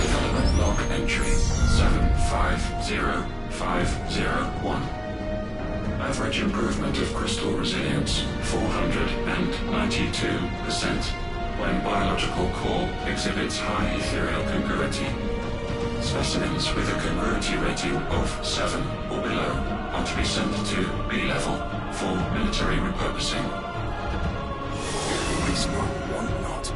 Development log entry 750501. Average improvement of crystal resilience 492%. When biological core exhibits high ethereal congruity. Specimens with a congruity rating of 7 or below are to be sent to B level for military repurposing. It's not want not.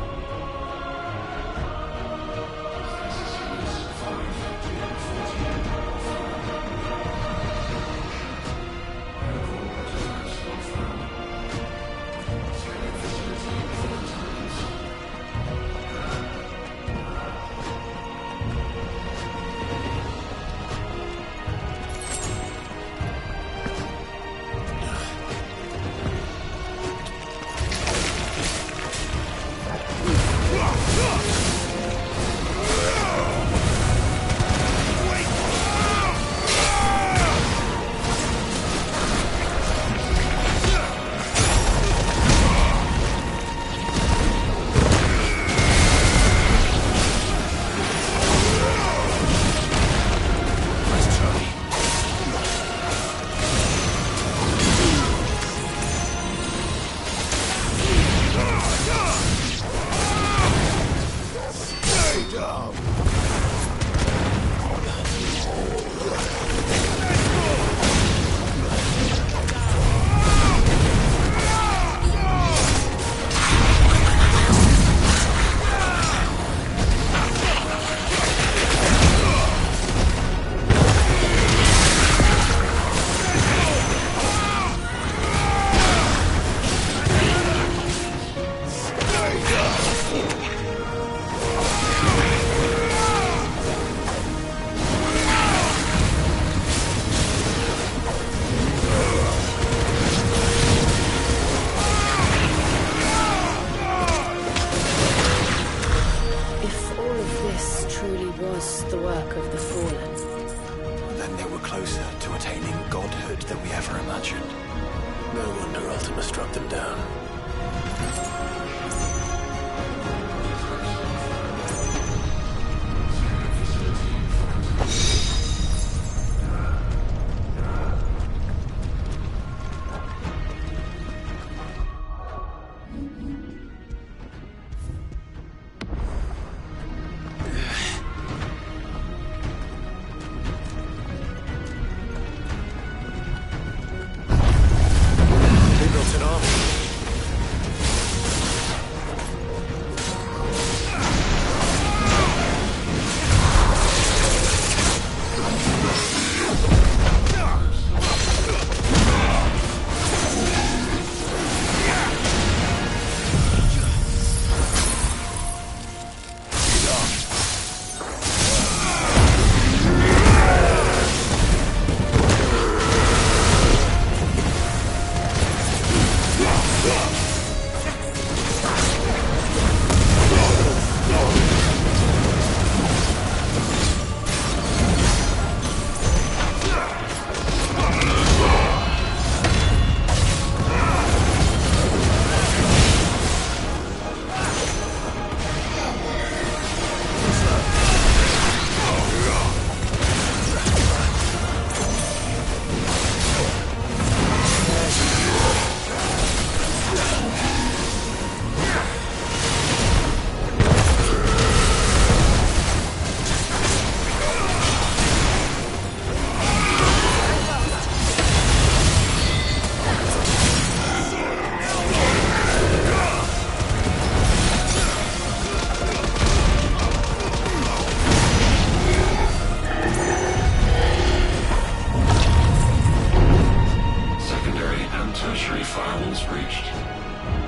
firewalls breached.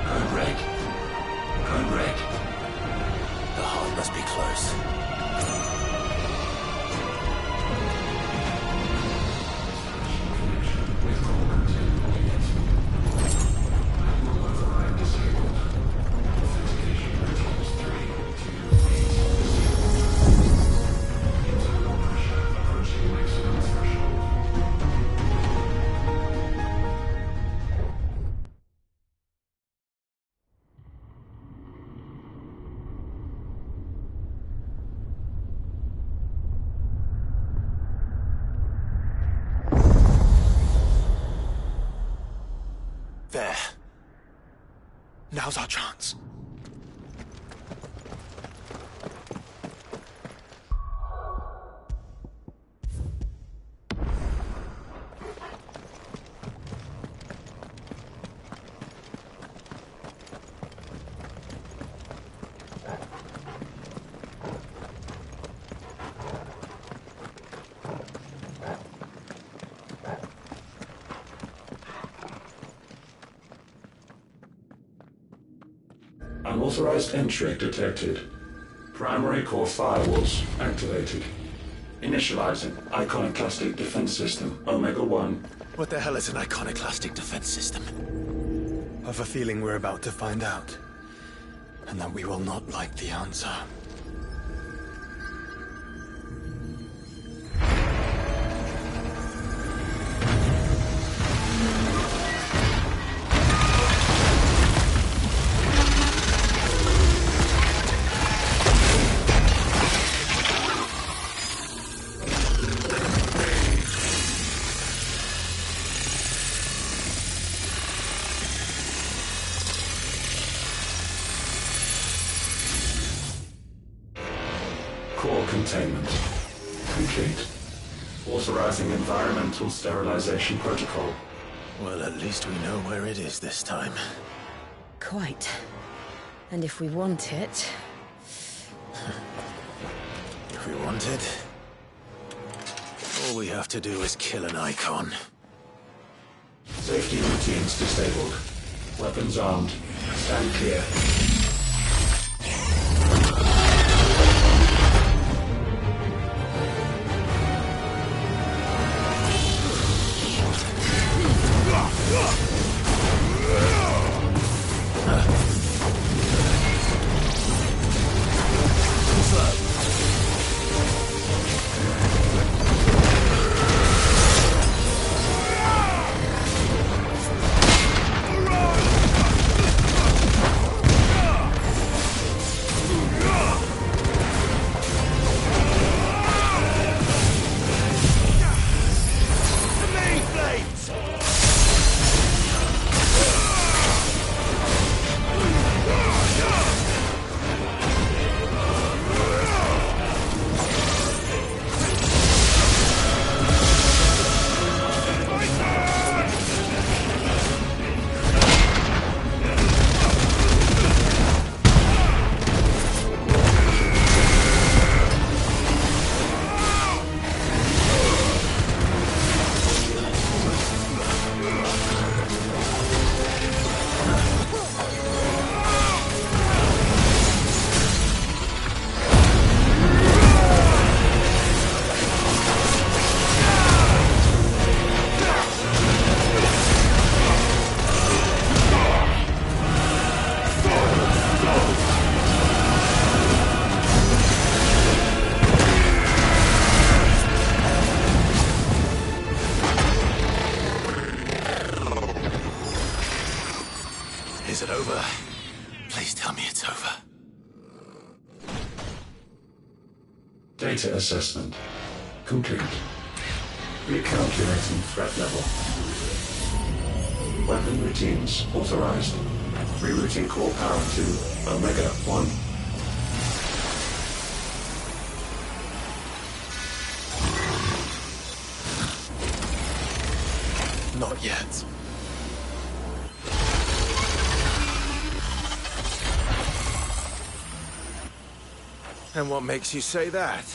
Code red. Code red. The heart must be close. There. Now's our chance. Unauthorized entry detected. Primary core firewalls activated. Initializing iconoclastic defense system Omega-1. What the hell is an iconoclastic defense system? I've a feeling we're about to find out. And that we will not like the answer. Core containment complete. Authorizing environmental sterilization protocol. Well, at least we know where it is this time. Quite. And if we want it... If we want it, all we have to do is kill an icon. Safety routines disabled. Weapons armed. Stand clear. Is it over? Please tell me it's over. Data assessment complete. Recalculating threat level. Weapon routines authorized. Rerouting core power to Omega-1. Not yet. And what makes you say that?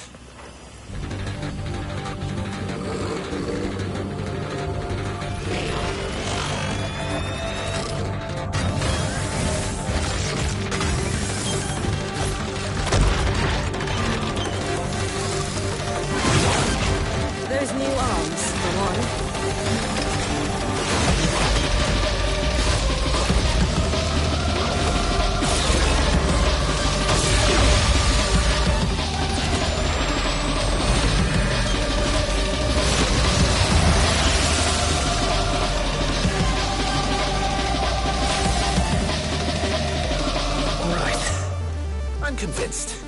convinced.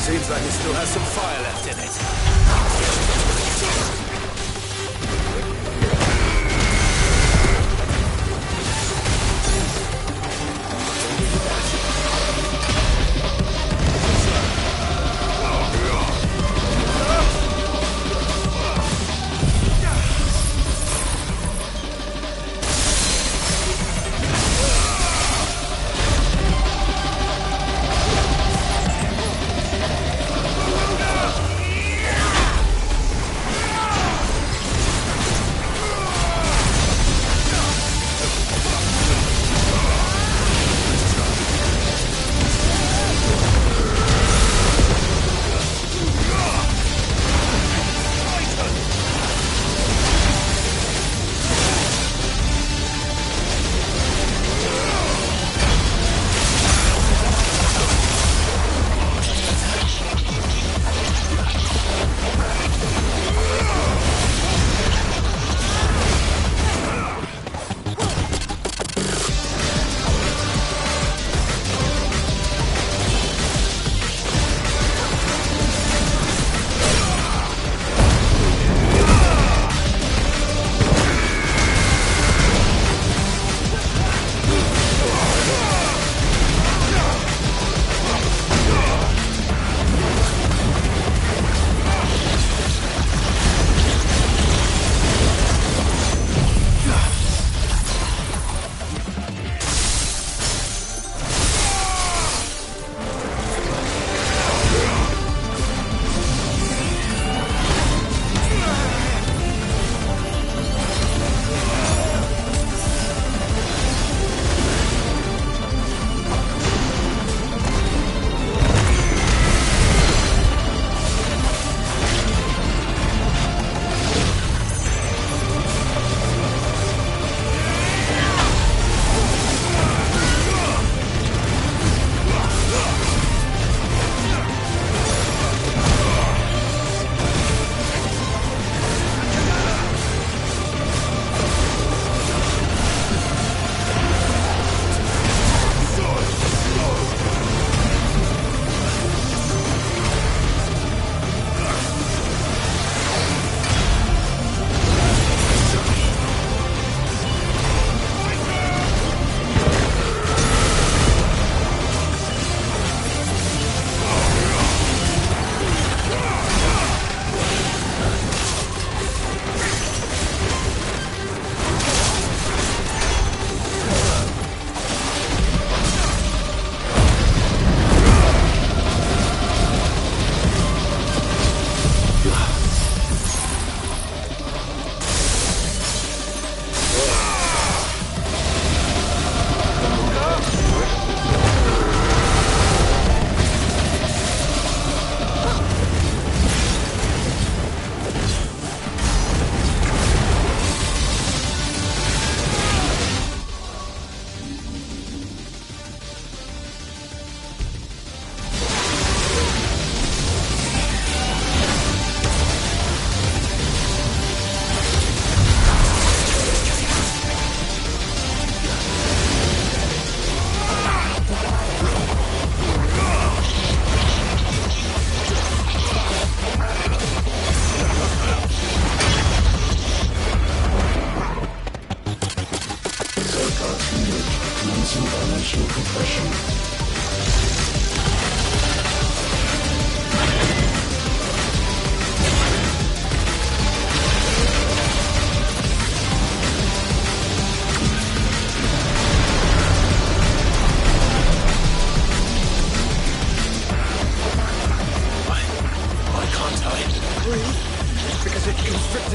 Seems like it still has some fire left in it.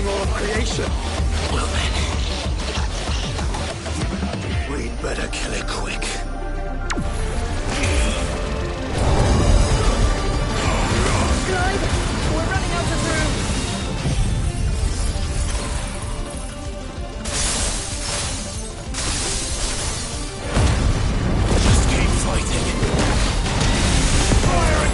destroying all of creation. Well then, we'd better kill it quick. Clive, we're running out of room. Just keep fighting. Fire it!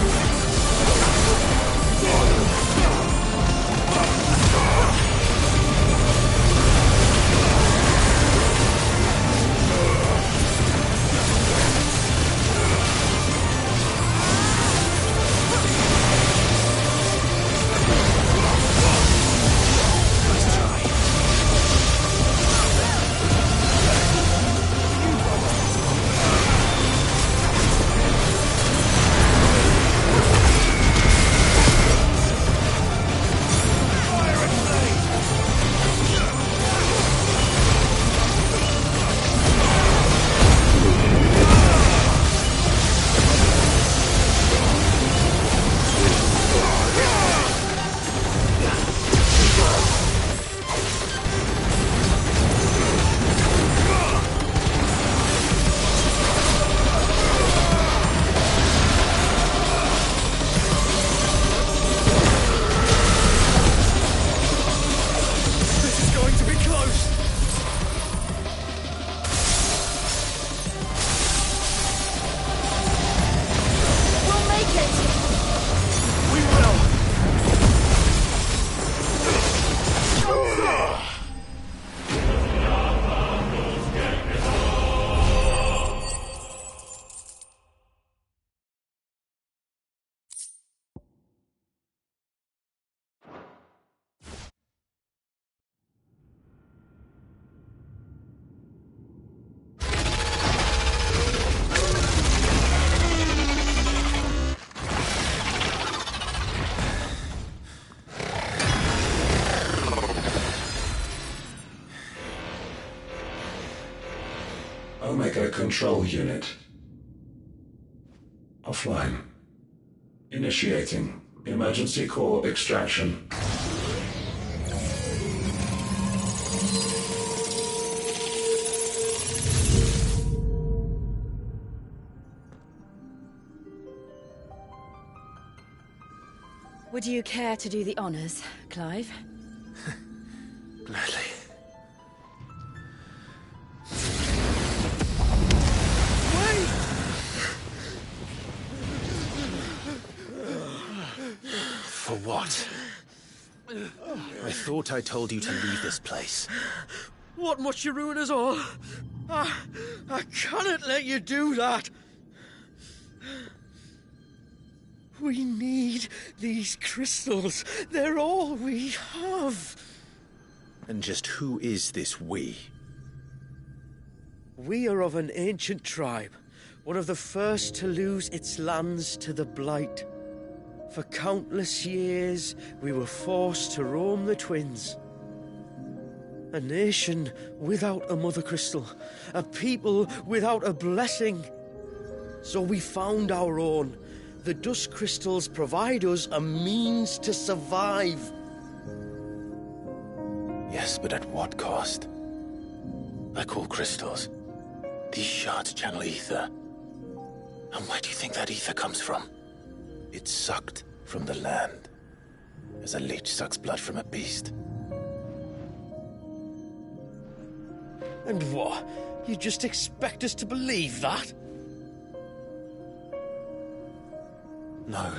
Omega Control Unit. Offline. Initiating emergency core extraction. Would you care to do the honors, Clive? Gladly. For what? I thought I told you to leave this place. What must you ruin us all? I cannot let you do that. We need these crystals. They're all we have. And just who is this we? We are of an ancient tribe, one of the first to lose its lands to the Blight. For countless years, we were forced to roam the Twins. A nation without a mother crystal, a people without a blessing. So we found our own. The dust crystals provide us a means to survive. Yes, but at what cost? Like all crystals, these shards channel ether. And where do you think that ether comes from? It's sucked from the land, as a leech sucks blood from a beast. And what? You just expect us to believe that? No,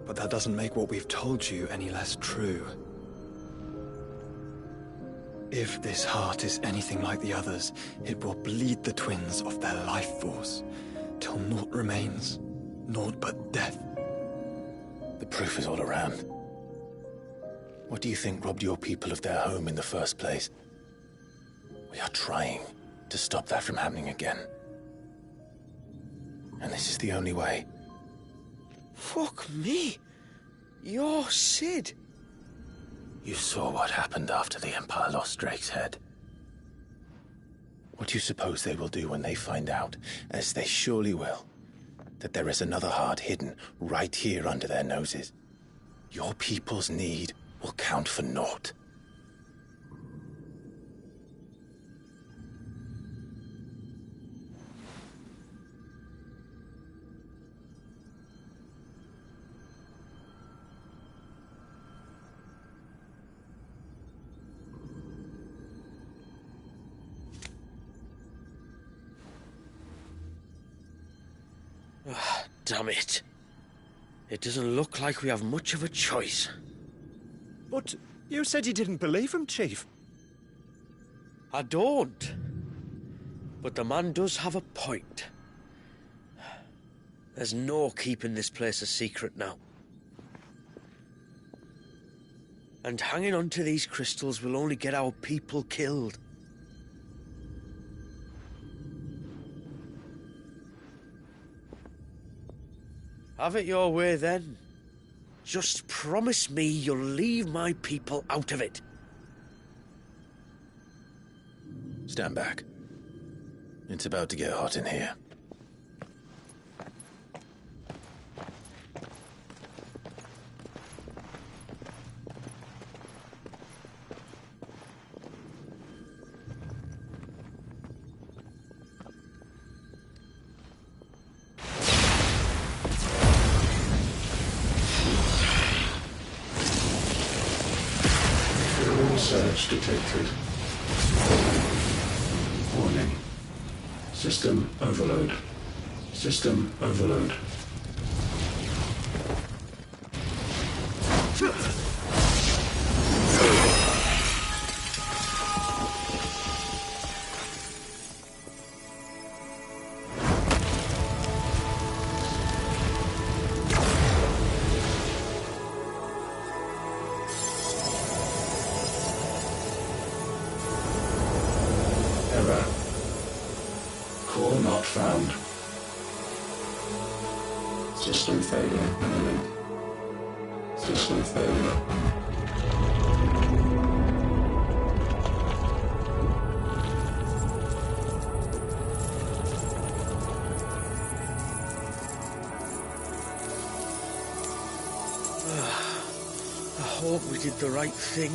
but that doesn't make what we've told you any less true. If this heart is anything like the others, it will bleed the twins of their life force, till naught remains, naught but death. The proof is all around. What do you think robbed your people of their home in the first place? We are trying to stop that from happening again. And this is the only way. Fuck me. You're Sid. You saw what happened after the Empire lost Drake's head. What do you suppose they will do when they find out, as they surely will, that there is another heart hidden right here under their noses? Your people's need will count for naught. Damn it. It doesn't look like we have much of a choice. But you said you didn't believe him, Chief. I don't. But the man does have a point. There's no keeping this place a secret now. And hanging on to these crystals will only get our people killed. Have it your way, then. Just promise me you'll leave my people out of it. Stand back. It's about to get hot in here. Surge detected. Warning. System overload. System overload. Error. Core not found. System failure imminent. System failure. I hope we did the right thing.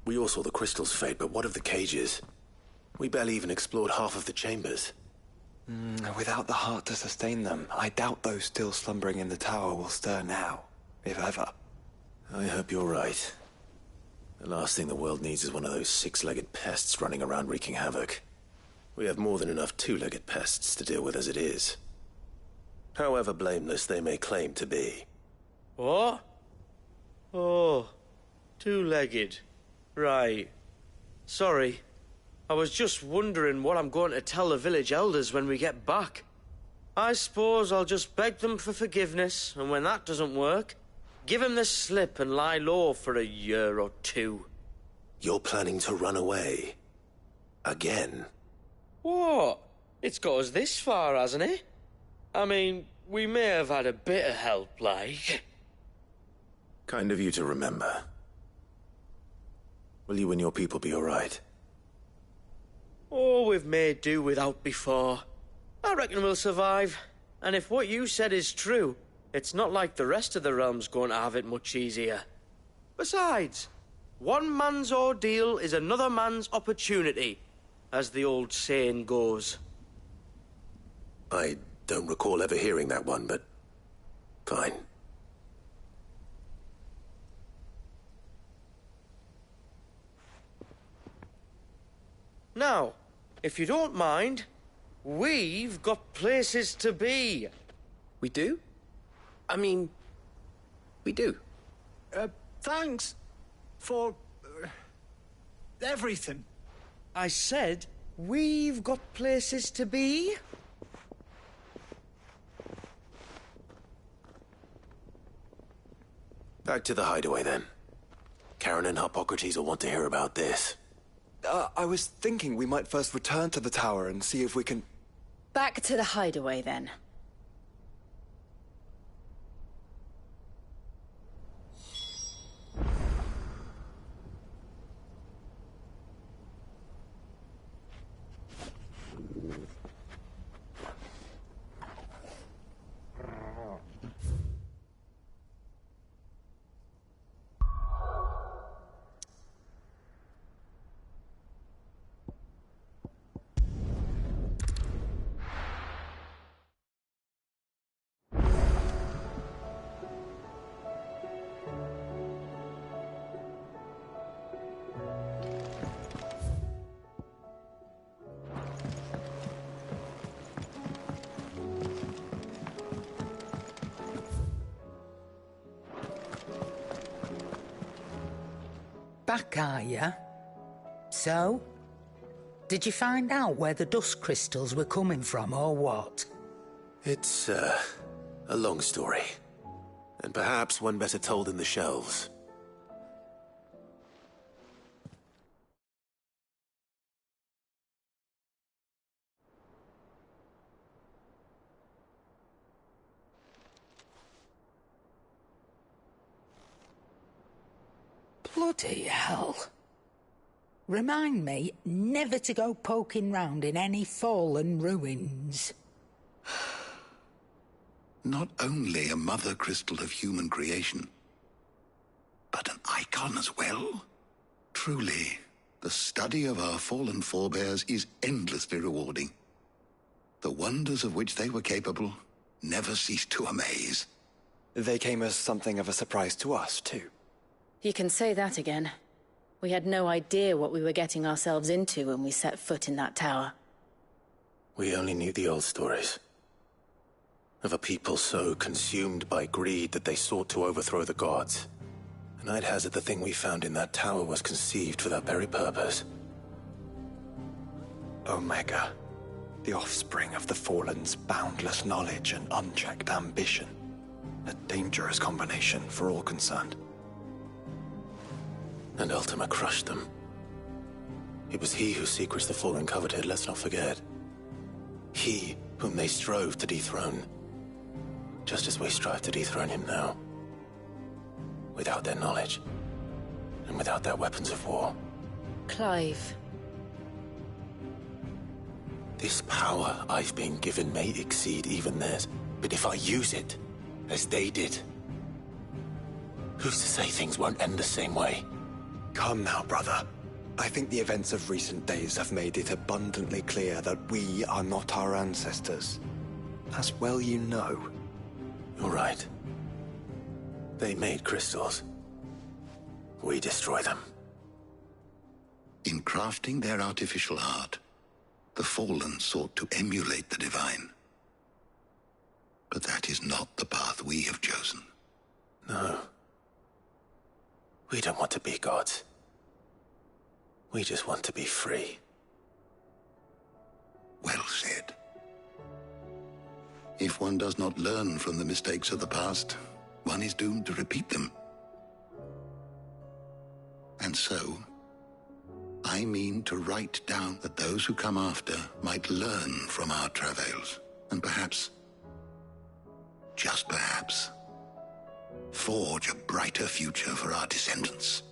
We all saw the crystals fade, but what of the cages? We barely even explored half of the chambers. Without the heart to sustain them, I doubt those still slumbering in the tower will stir now, if ever. I hope you're right. The last thing the world needs is one of those six-legged pests running around wreaking havoc. We have more than enough two-legged pests to deal with as it is. However blameless they may claim to be. What? Oh, two-legged. Right. Sorry. I was just wondering what I'm going to tell the village elders when we get back. I suppose I'll just beg them for forgiveness, and when that doesn't work, give them the slip and lie low for a year or two. You're planning to run away? Again? What? It's got us this far, hasn't it? I mean, we may have had a bit of help, like. Kind of you to remember. Will you and your people be all right? Oh, we've made do without before. I reckon we'll survive. And if what you said is true, it's not like the rest of the realm's going to have it much easier. Besides, one man's ordeal is another man's opportunity. as the old saying goes. I don't recall ever hearing that one, but fine. Now, if you don't mind, we've got places to be. We do? I mean, we do. Thanks for everything. I said we've got places to be. Back to the hideaway, then. Karen and Hippocrates will want to hear about this. I was thinking we might first return to the tower and see if we can... Back to the hideaway, then. Back, are ya? So? Did you find out where the dust crystals were coming from, or what? It's, a long story. And perhaps one better told in the shelves. Bloody hell. Remind me never to go poking round in any fallen ruins. Not only a mother crystal of human creation, but an icon as well. Truly, the study of our fallen forebears is endlessly rewarding. The wonders of which they were capable never cease to amaze. They came as something of a surprise to us, too. You can say that again. We had no idea what we were getting ourselves into when we set foot in that tower. We only knew the old stories. Of a people so consumed by greed that they sought to overthrow the gods. And I'd hazard the thing we found in that tower was conceived for that very purpose. Omega, the offspring of the Fallen's boundless knowledge and unchecked ambition. A dangerous combination for all concerned. And Ultima crushed them. It was he whose secrets the Fallen coveted, let's not forget. He whom they strove to dethrone. Just as we strive to dethrone him now. Without their knowledge. And without their weapons of war. Clive. This power I've been given may exceed even theirs. But if I use it, as they did, who's to say things won't end the same way? Come now, brother. I think the events of recent days have made it abundantly clear that we are not our ancestors. As well you know. You're right. They made crystals. We destroy them. In crafting their artificial art, the Fallen sought to emulate the divine. But that is not the path we have chosen. No. We don't want to be gods. We just want to be free. Well said. If one does not learn from the mistakes of the past, one is doomed to repeat them. And so, I mean to write down that those who come after might learn from our travails, and perhaps, just perhaps, forge a brighter future for our descendants.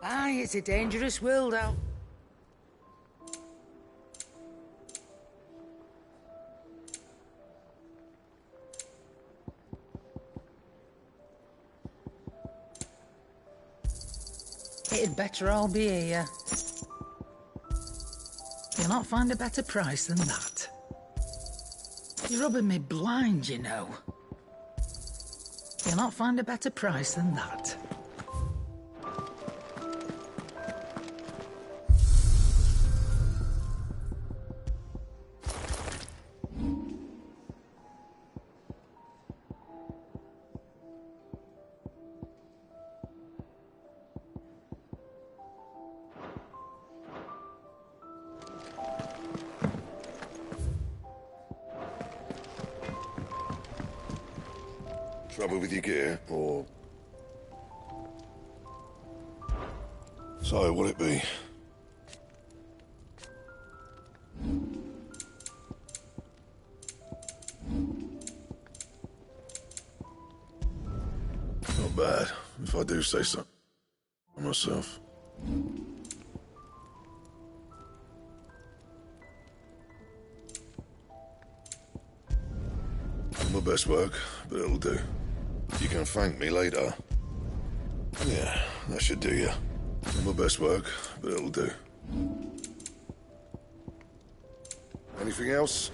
Aye, it's a dangerous world out. It'd better all be here. You'll not find a better price than that. You're rubbing me blind, you know. You'll not find a better price than that. Trouble with your gear, or... So, what'll it be? Not bad, if I do say so myself. My best work, but it'll do. You can thank me later. Yeah, that should do you. My best work, but it'll do. Anything else?